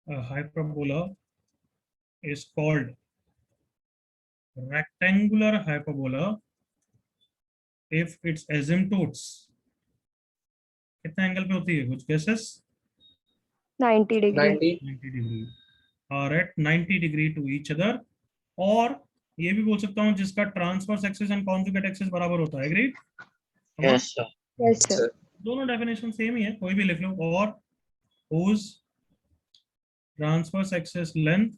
Hyperbola is called rectangular hyperbola if its asymptotes कितने एंगल पे होती है, कुछ guesses? 90 degree. 90. 90 degree are at 90 degree to each other, और ये भी बोल सकता हूँ जिसका transverse axis and conjugate axis बराबर होता है, agreed? Yes, sir. Yes, sir. Sir. दोनों डेफिनेशन सेम ही है, कोई भी लिख लो, और whose transverse axis length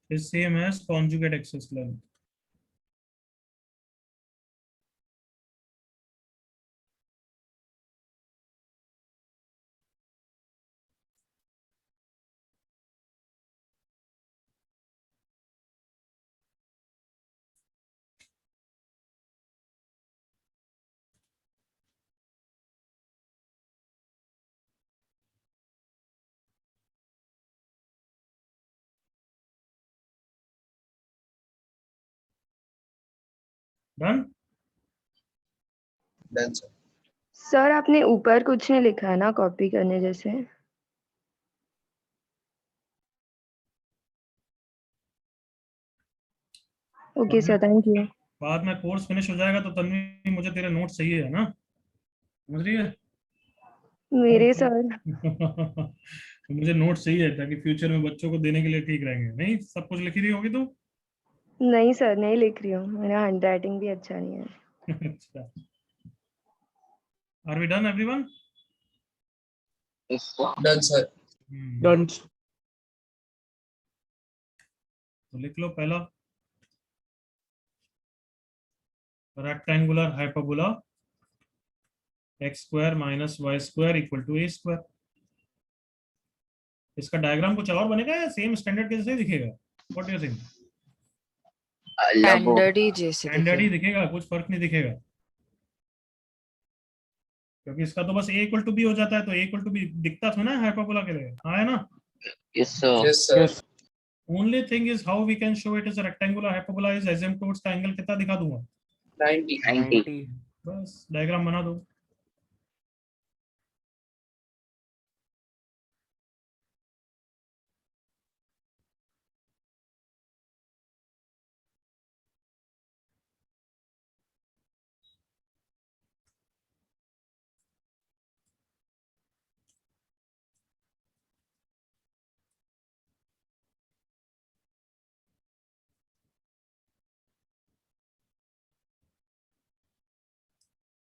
is same as conjugate axis length. Done? Done, sir. Sir आपने ऊपर कुछ नहीं लिखा है ना कॉपी करने जैसे? Okay sir, thank you. बाद में कोर्स फिनिश हो जाएगा तो तन्वी मुझे तेरे नोट चाहिए है ना, समझ रही है? मेरे सर तो मुझे नोट चाहिए ताकि फ्यूचर में बच्चों को देने के लिए ठीक रहेंगे। नहीं सब कुछ लिखी रही होगी तो? नहीं सर, नहीं लिख रही हूँ, मेरा हैंड राइटिंग भी अच्छा नहीं है। अच्छा, are we done everyone? Yes, sir. Done, sir. Done. तो लिख लो पहला, rectangular hyperbola X square minus Y square equal to A square. इसका डायग्राम कुछ और बनेगा या सेम स्टैंडर्ड के जैसे ही दिखेगा? What do you think? Standard ही जैसे स्टैंडर्ड ही दिखे। दिखेगा, कुछ फर्क नहीं दिखेगा, क्योंकि इसका तो बस ए इक्वल टू बी हो जाता है, तो ए इक्वल टू बी दिखता था ना हाइपरबोला के लिए, हाँ है ना? Yes, sir. Yes, sir. Yes. Only thing is how we can show it as a rectangular hyperbola is asymptotes का एंगल कितना दिखा दूंगा, 90. 90. 90. बस डायग्राम बना दो.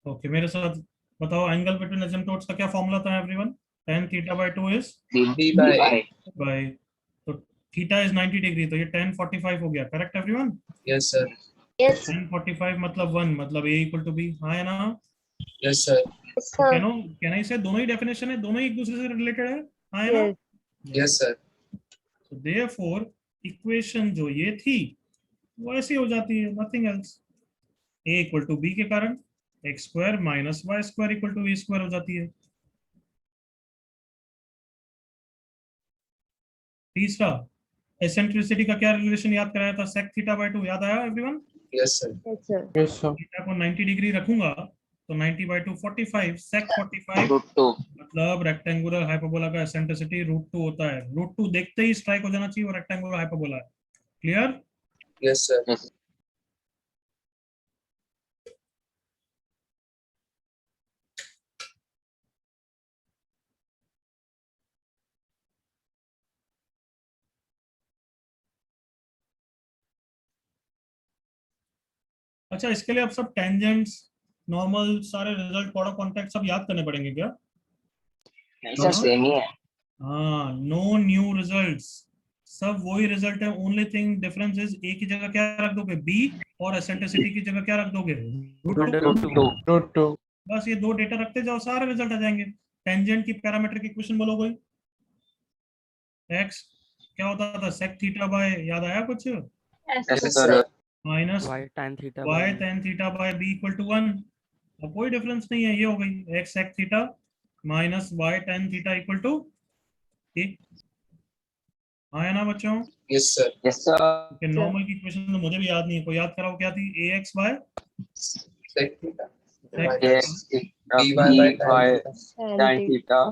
ओके, मेरे साथ बताओ एंगल बिटवीन एसिम्पटोट्स का क्या फॉर्मूला था everyone? tan theta by 2 is D by by. By, तो थीटा इज 90 डिग्री, तो ये tan 45 हो गया. Correct everyone? Yes, sir. tan 45 मतलब 1, मतलब a इक्वल टू b. हाँ है ना? Yes, sir. कैन आई से दोनों ही डेफिनेशन है, दोनों ही एक दूसरे से रिलेटेड है. हाँ है ना? Yes. Yes, sir. So therefore equation जो ये थी वो ऐसी हो जाती है, nothing else. a equal to b के कारण x square minus Y square equal to a square हो जाती है. तीसरा, एसेंट्रिसिटी का क्या रिलेशन याद कराया था? sec theta by 2. याद आया everyone? Yes, sir. Yes, sir. Yes, sir. Theta को 90 डिग्री रखूंगा तो 90 बाय 2 45, sec 45 Root 2. मतलब रेक्टेंगुलर हाइपरबोला का एसेंट्रिसिटी √2 होता है. √2 देखते ही स्ट्राइक हो जाना चाहिए वो रेक्टेंगुलर हाइपरबोला है. क्लियर? Yes, sir. Yes. अच्छा, इसके लिए अब सब टेंजेंट्स, नॉर्मल, सारे रिजल्ट, प्रोडक्ट, कॉन्टैक्ट सब याद करने पड़ेंगे क्या? नहीं सर, सेम ही है. हाँ, नो न्यू रिजल्ट्स, सब वही रिजल्ट है. Only thing difference is a की जगह क्या रख दोगे? बी, और एसेंट्रिसिटी की जगह क्या रख दोगे? √2. Root 2. Root 2. बस ये दो डेटा रखते जाओ, सारे रिजल्ट आ जाएंगे. टेंजेंट की पैरामीट्रिक इक्वेशन बोलो कोई. एक्स क्या होता था? sec थीटा बाय, याद आया कुछ? Yes, Yes, sir. sir. Minus Y tan theta y by tan theta by b equal to 1. अब कोई डिफरेंस नहीं है, ये हो गई x sec theta minus y tan theta equal to a. आया ना बच्चों? Yes, sir. Yes, sir. Normal की इक्वेशन तो मुझे भी याद नहीं है, कोई याद कराओ क्या थी? ax by Sec theta. Yes. B by B tan by theta. tan theta.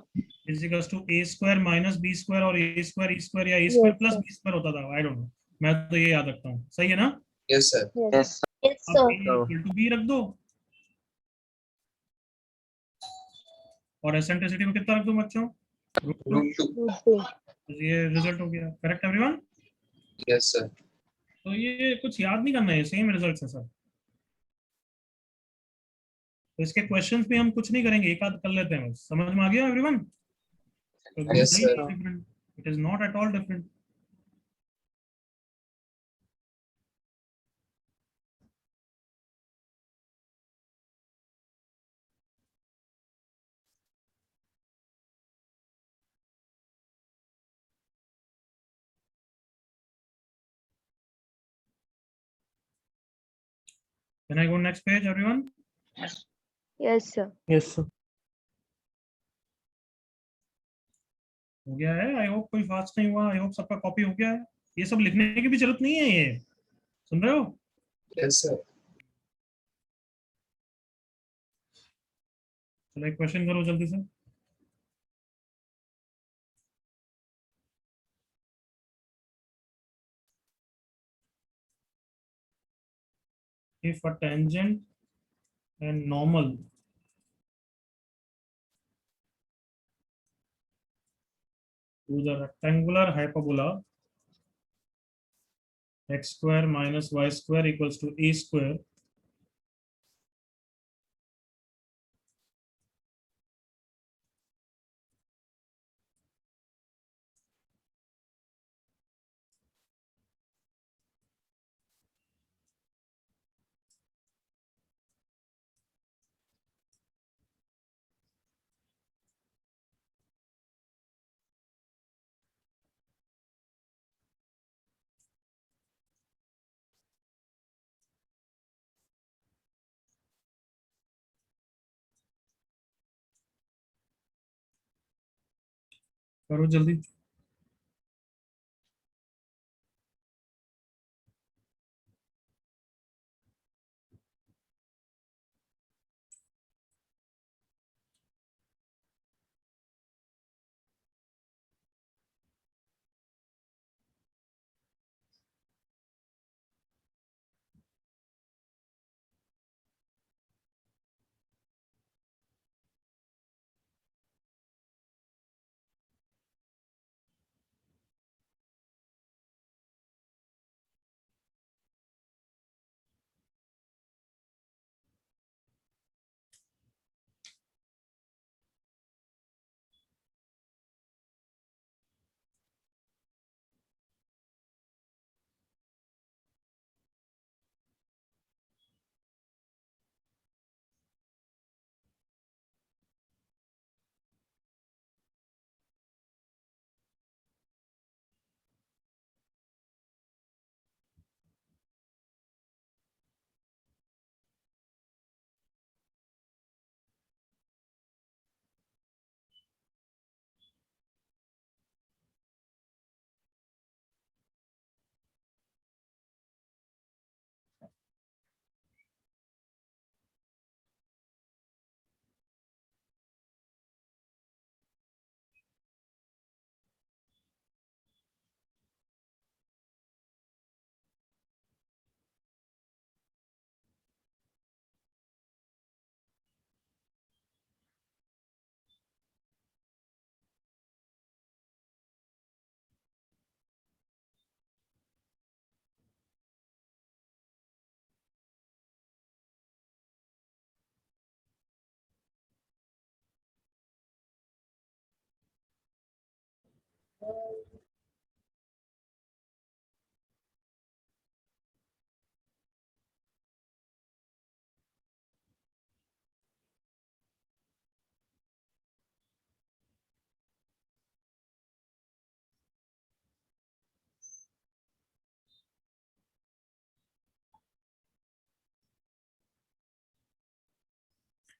Is equals to a square minus b square, और a स्क्वायर e स्क्वायर या a Yes, square plus sir. b square होता था. I don't know, मैं तो ये याद रखता हूँ. सही है ना? Yes, sir. Yes. Yes, sir. अब a इक्वल टू b रख दो और एसेंट्रिसिटी को कितना रख दो बच्चों? √2. Root 2. √2. ये रिजल्ट हो गया. Correct everyone? Yes, sir. तो ये कुछ याद नहीं करना है, सेम रिजल्ट है सब. तो इसके क्वेश्चंस भी हम कुछ नहीं करेंगे, एक आध कर लेते हैं बस. समझ में आ गया everyone? Yes, sir. Different, it is not at all different. Can I go next page everyone? Yes, sir. Yes, sir. हो गया है? आई होप कोई फास्ट नहीं हुआ. आई होप सबका कॉपी हो गया है. ये सब लिखने की भी जरूरत नहीं है, ये सुन रहे हो? Yes, sir. चलो एक क्वेश्चन करो जल्दी से. If a tangent and normal to the rectangular hyperbola x square minus y square equals to a square, करो जल्दी.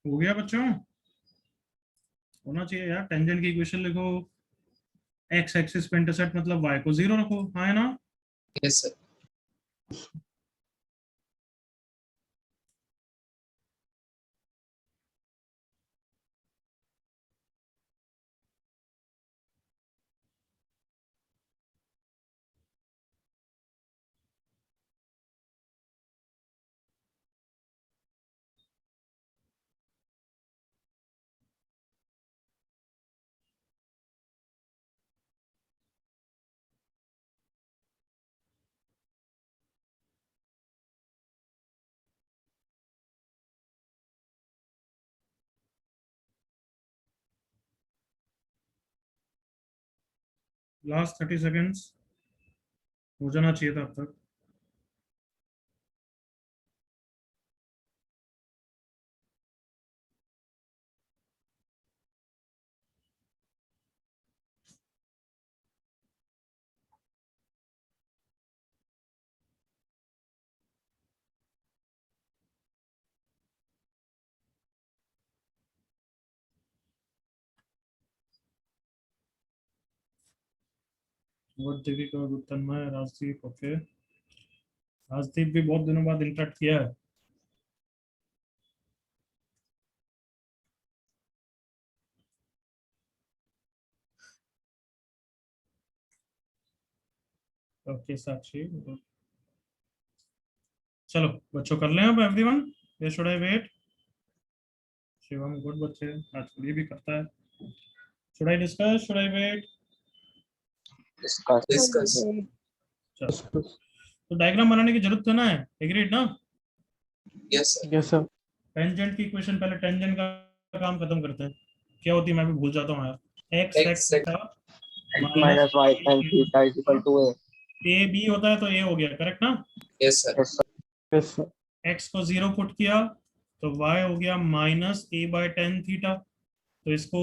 हो गया बच्चों? होना चाहिए यार। टेंजेंट की इक्वेशन लिखो, एक्स एक्सिस पे इंटरसेप्ट मतलब वाई को 0 रखो, हाँ है ना? Yes, sir. लास्ट 30 सेकेंड्स हो जाना चाहिए था अब तक। बहुत देवी का तन्मय, राजदीप, ओके। राजदीप भी बहुत दिनों बाद इंटरेक्ट किया है। ओके साक्षी, चलो बच्चों कर लें अब एवरीवन, ये should I wait? Shivam good बच्चे, आजकल ये भी करता है। Should I discuss, should I wait? Discuss. Discuss. चलो, तो डायग्राम बनाने की जरूरत तो ना है, एग्रीड ना? Yes, sir. Yes, sir. Tangent की इक्वेशन, पहले टेंजेंट का काम खत्म करते हैं। क्या होती है मैं भी भूल जाता हूँ यार। X X X sec Minus y tan theta is equal to a. A B होता है तो ए हो गया, करेक्ट ना? Yes, sir. Yes, sir. Yes, sir. X को 0 पुट किया तो y हो गया माइनस ए बाय टेन थीटा, तो इसको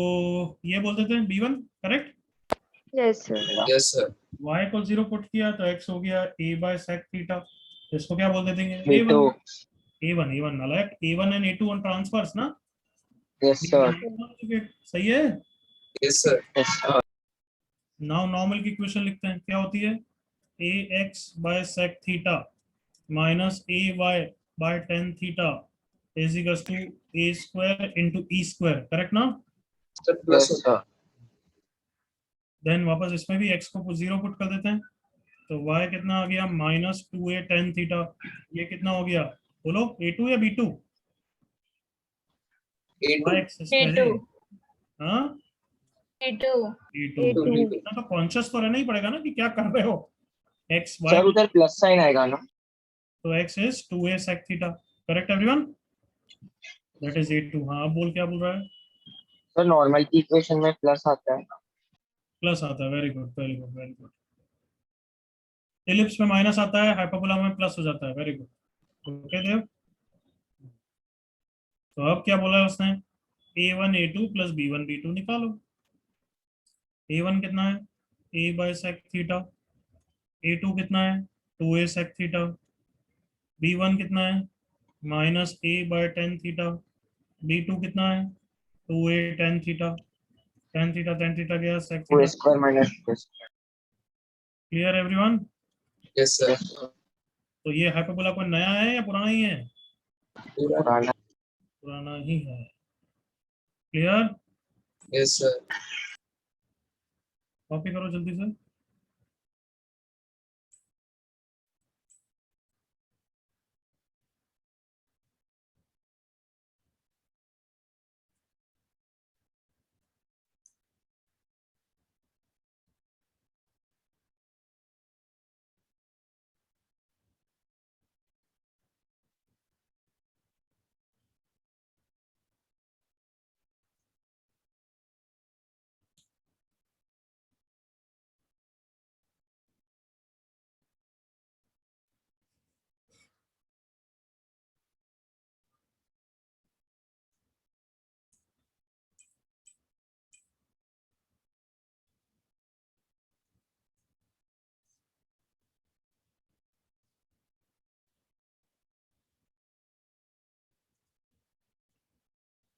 ये बोल देते हैं b1, correct? Yes, sir. Yes, sir. y को 0 पुट किया तो x हो गया a बाय सेक थीटा, तो इसको क्या बोल देते हैं? B2. a1 अलग, a1 and a2 on transverse ना? Yes, sir. सही है। Yes, sir. Yes, sir. Now normal की इक्वेशन लिखते हैं, क्या होती है? ax by sec theta minus A Y by tan theta is equals to A square into E square, correct ना? Sir, plus Yes, sir. Then वापस इसमें भी x को 0 पुट कर देते हैं, तो y कितना आ गया? माइनस टू ए टेन थीटा। ये कितना हो गया बोलो, a2 या b2? y A2. एक्सिस पे है। हाँ, a2 A2. ना, तो कॉन्शियस तो रहना ही पड़ेगा ना कि क्या कर रहे हो। x y, सर उधर प्लस साइन आएगा ना? तो x is 2a sec theta, correct everyone? That is a2। हाँ, अब बोल, क्या बोल रहा है? सर नॉर्मल की इक्वेशन में प्लस आता है। प्लस आता है, very good very good very good. Ellipse में माइनस आता है, हाइपरबोला में प्लस हो जाता है, वेरी गुड। ओके देव, तो अब क्या बोला है उसने? a1 a2 plus b1 b2 निकालो। a1 कितना है? a bye sec theta. a2 कितना है? 2a sec theta. b1 कितना है? Minus a bye tan theta. b2 कितना है? 2a tan theta. Tan theta गया सेक 2 theta. Square minus 2 square. Clear everyone? Yes, sir. Yes, sir. तो ये हाइपरबोला कोई नया है या पुराना ही है? Pura. पुराना। पुराना ही है। क्लियर? Yes, sir. कॉपी करो जल्दी से।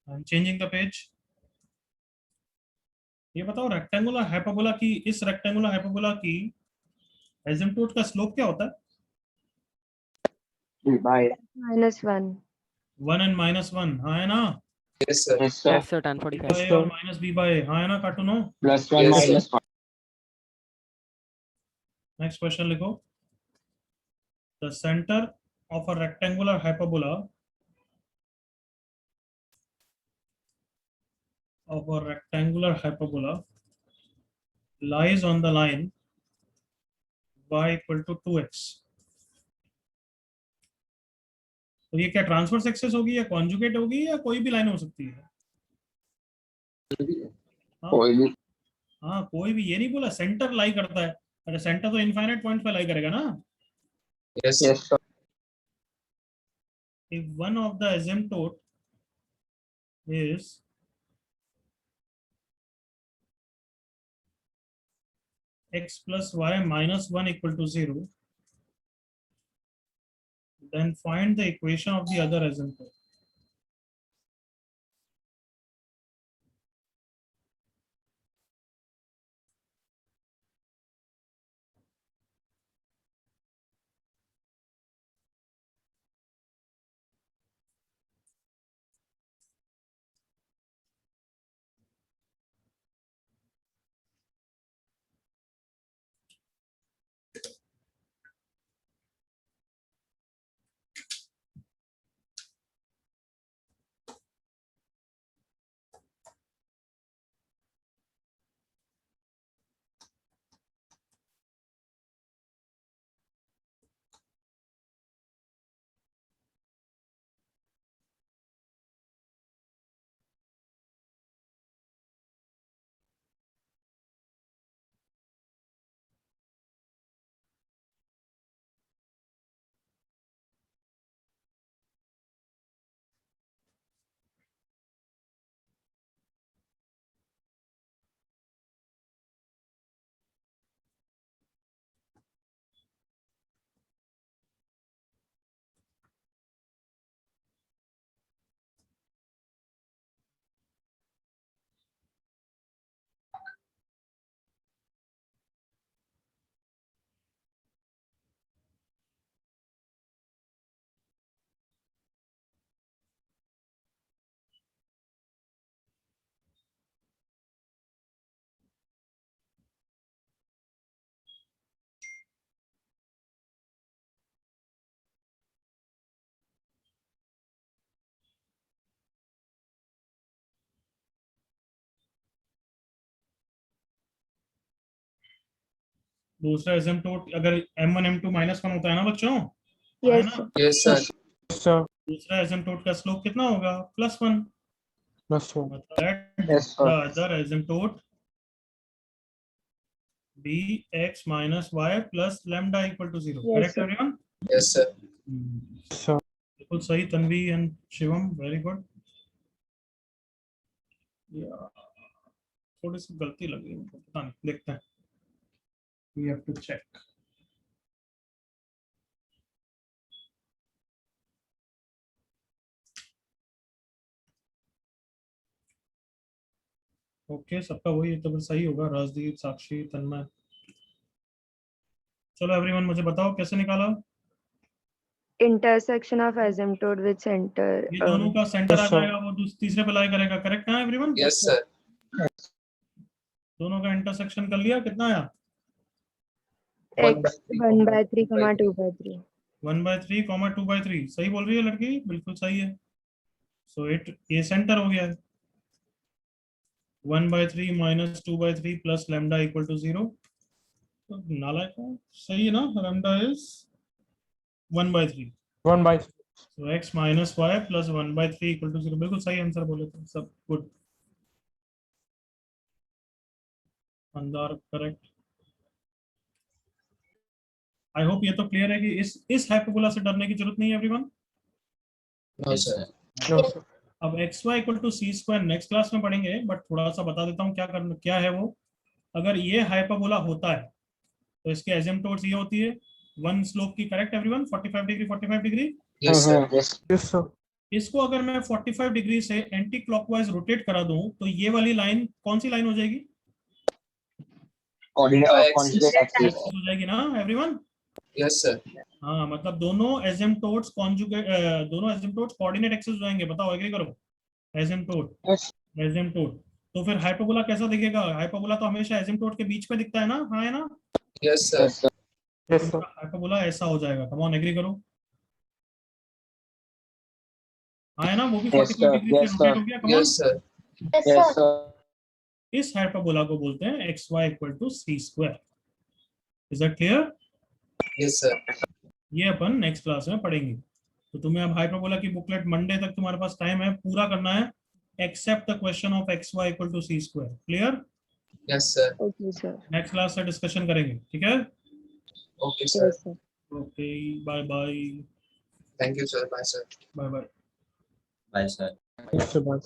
I'm changing the page. ये बताओ रेक्टेंगुलर हाइपरबोला की, इस रेक्टेंगुलर हाइपरबोला की एसिम्पटोट का स्लोप क्या होता है? by -1. 1 and -1, हाँ है ना? Yes, sir. yes sir Yes, sir. 1045. by और माइनस b by, हाँ है ना कार्टूनो? plus 1 Yes, minus 1 next question लिखो. The center of a rectangular hyperbola lies on the line y equal to 2x. तो ये क्या ट्रांसवर्स एक्सेस होगी या कॉन्जुगेट होगी या कोई भी लाइन हो सकती है? कोई भी हाँ कोई भी, ये नहीं बोला सेंटर लाई करता है. अरे सेंटर तो इनफाइनाइट पॉइंट पे लाई करेगा ना. Yes, sir. yes sir If one of the asymptote is x plus y minus 1 equal to 0, then find the equation of the other asymptote. दूसरा एसिम्पटोट अगर m1 m2 -1 होता है ना बच्चों, है Yes, ना? sir. Yes, sir. yes sir दूसरा एसिम्पटोट का स्लोप कितना होगा? +1. plus 1 Let yes the sir other asymptote be x minus y plus lambda equal to 0. Yes, Correct sir. everyone? Yes, sir. yes sir बिल्कुल सही Tanvi and Shivam, very good. थोड़ी सी गलती लगी मुझको, पता नहीं, देखते हैं. We have to check. Okay सबका वही तो फिर सही होगा. राजदीप, साक्षी, तन्मय. चलो एवरीवन मुझे बताओ कैसे निकाला? Intersection of asymptote with center. ये दोनों का सेंटर आ yes, sir. जाएगा, वो तीसरे पे लाई करेगा. करेक्ट है एवरीवन? Yes, sir. दोनों का इंटरसेक्शन कर लिया, कितना आया? X 1/3, 2/3. 1/3, 2/3. सही बोल रही है लड़की, बिल्कुल सही है. सो इट ये सेंटर हो गया है. 1/3 minus 2/3 plus lambda equal to 0. तो नालायक है, सही है ना? lambda is 1/3. 1 by So x minus y plus 1/3 equal to 0. बिल्कुल सही आंसर बोले थे सब. गुड. अंदर करेक्ट. आई होप ये तो क्लियर है कि इस हाइपरबोला से डरने की जरूरत नहीं है everyone. No, sir. no sir अब xy equal to c square next class में पढ़ेंगे, बट थोड़ा सा बता देता हूँ क्या करना, क्या है वो. अगर ये हाइपरबोला होता है तो इसके एसिम्पटोट्स ये होती है वन स्लोप की. Correct everyone? 45 degree 45 degree. Yes, sir. yes yes sir इसको अगर मैं 45 डिग्री से एंटी क्लॉकवाइज रोटेट करा दूं तो ये वाली लाइन कौन सी लाइन हो जाएगी? Conjugate axis. हो जाएगी ना एवरीवन? Yes, sir. हाँ, मतलब दोनों एसिम्प्टोट्स कॉन्जुगेट, दोनों एसिम्प्टोट्स कोऑर्डिनेट एक्सिस हो जाएंगे। बताओ, एग्री करो? Asymptote, Yes. एसिम्प्टोट। तो फिर हाइपरबोला कैसा दिखेगा? हाइपरबोला तो हमेशा एसिम्प्टोट के बीच में दिखता है ना? हाँ है ना? Yes, sir. Yes, sir. Yes, sir. Hyperbola ऐसा हो जाएगा। कम ऑन, एग्री करो। हाँ है ना? वो भी Yes, 45 sir. डिग्री से Yes, रोटेट sir. हो गया। कम on. Yes, sir. Yes, sir. इस हाइपरबोला को बोलते हैं xy = c²। Is that clear? Yes, sir. ये अपन नेक्स्ट क्लास में पढ़ेंगे। तो तुम्हें अब हाइपरबोला की बुकलेट मंडे तक तुम्हारे पास टाइम है, पूरा करना है, except the question of xy = c²। Clear? Yes, sir. Okay sir. Next class से डिस्कशन करेंगे, ठीक है? Okay, sir. Yes sir. Okay, bye bye. Thank you, sir. Bye, sir. Bye bye. Bye, sir. Yes, sir. Bye.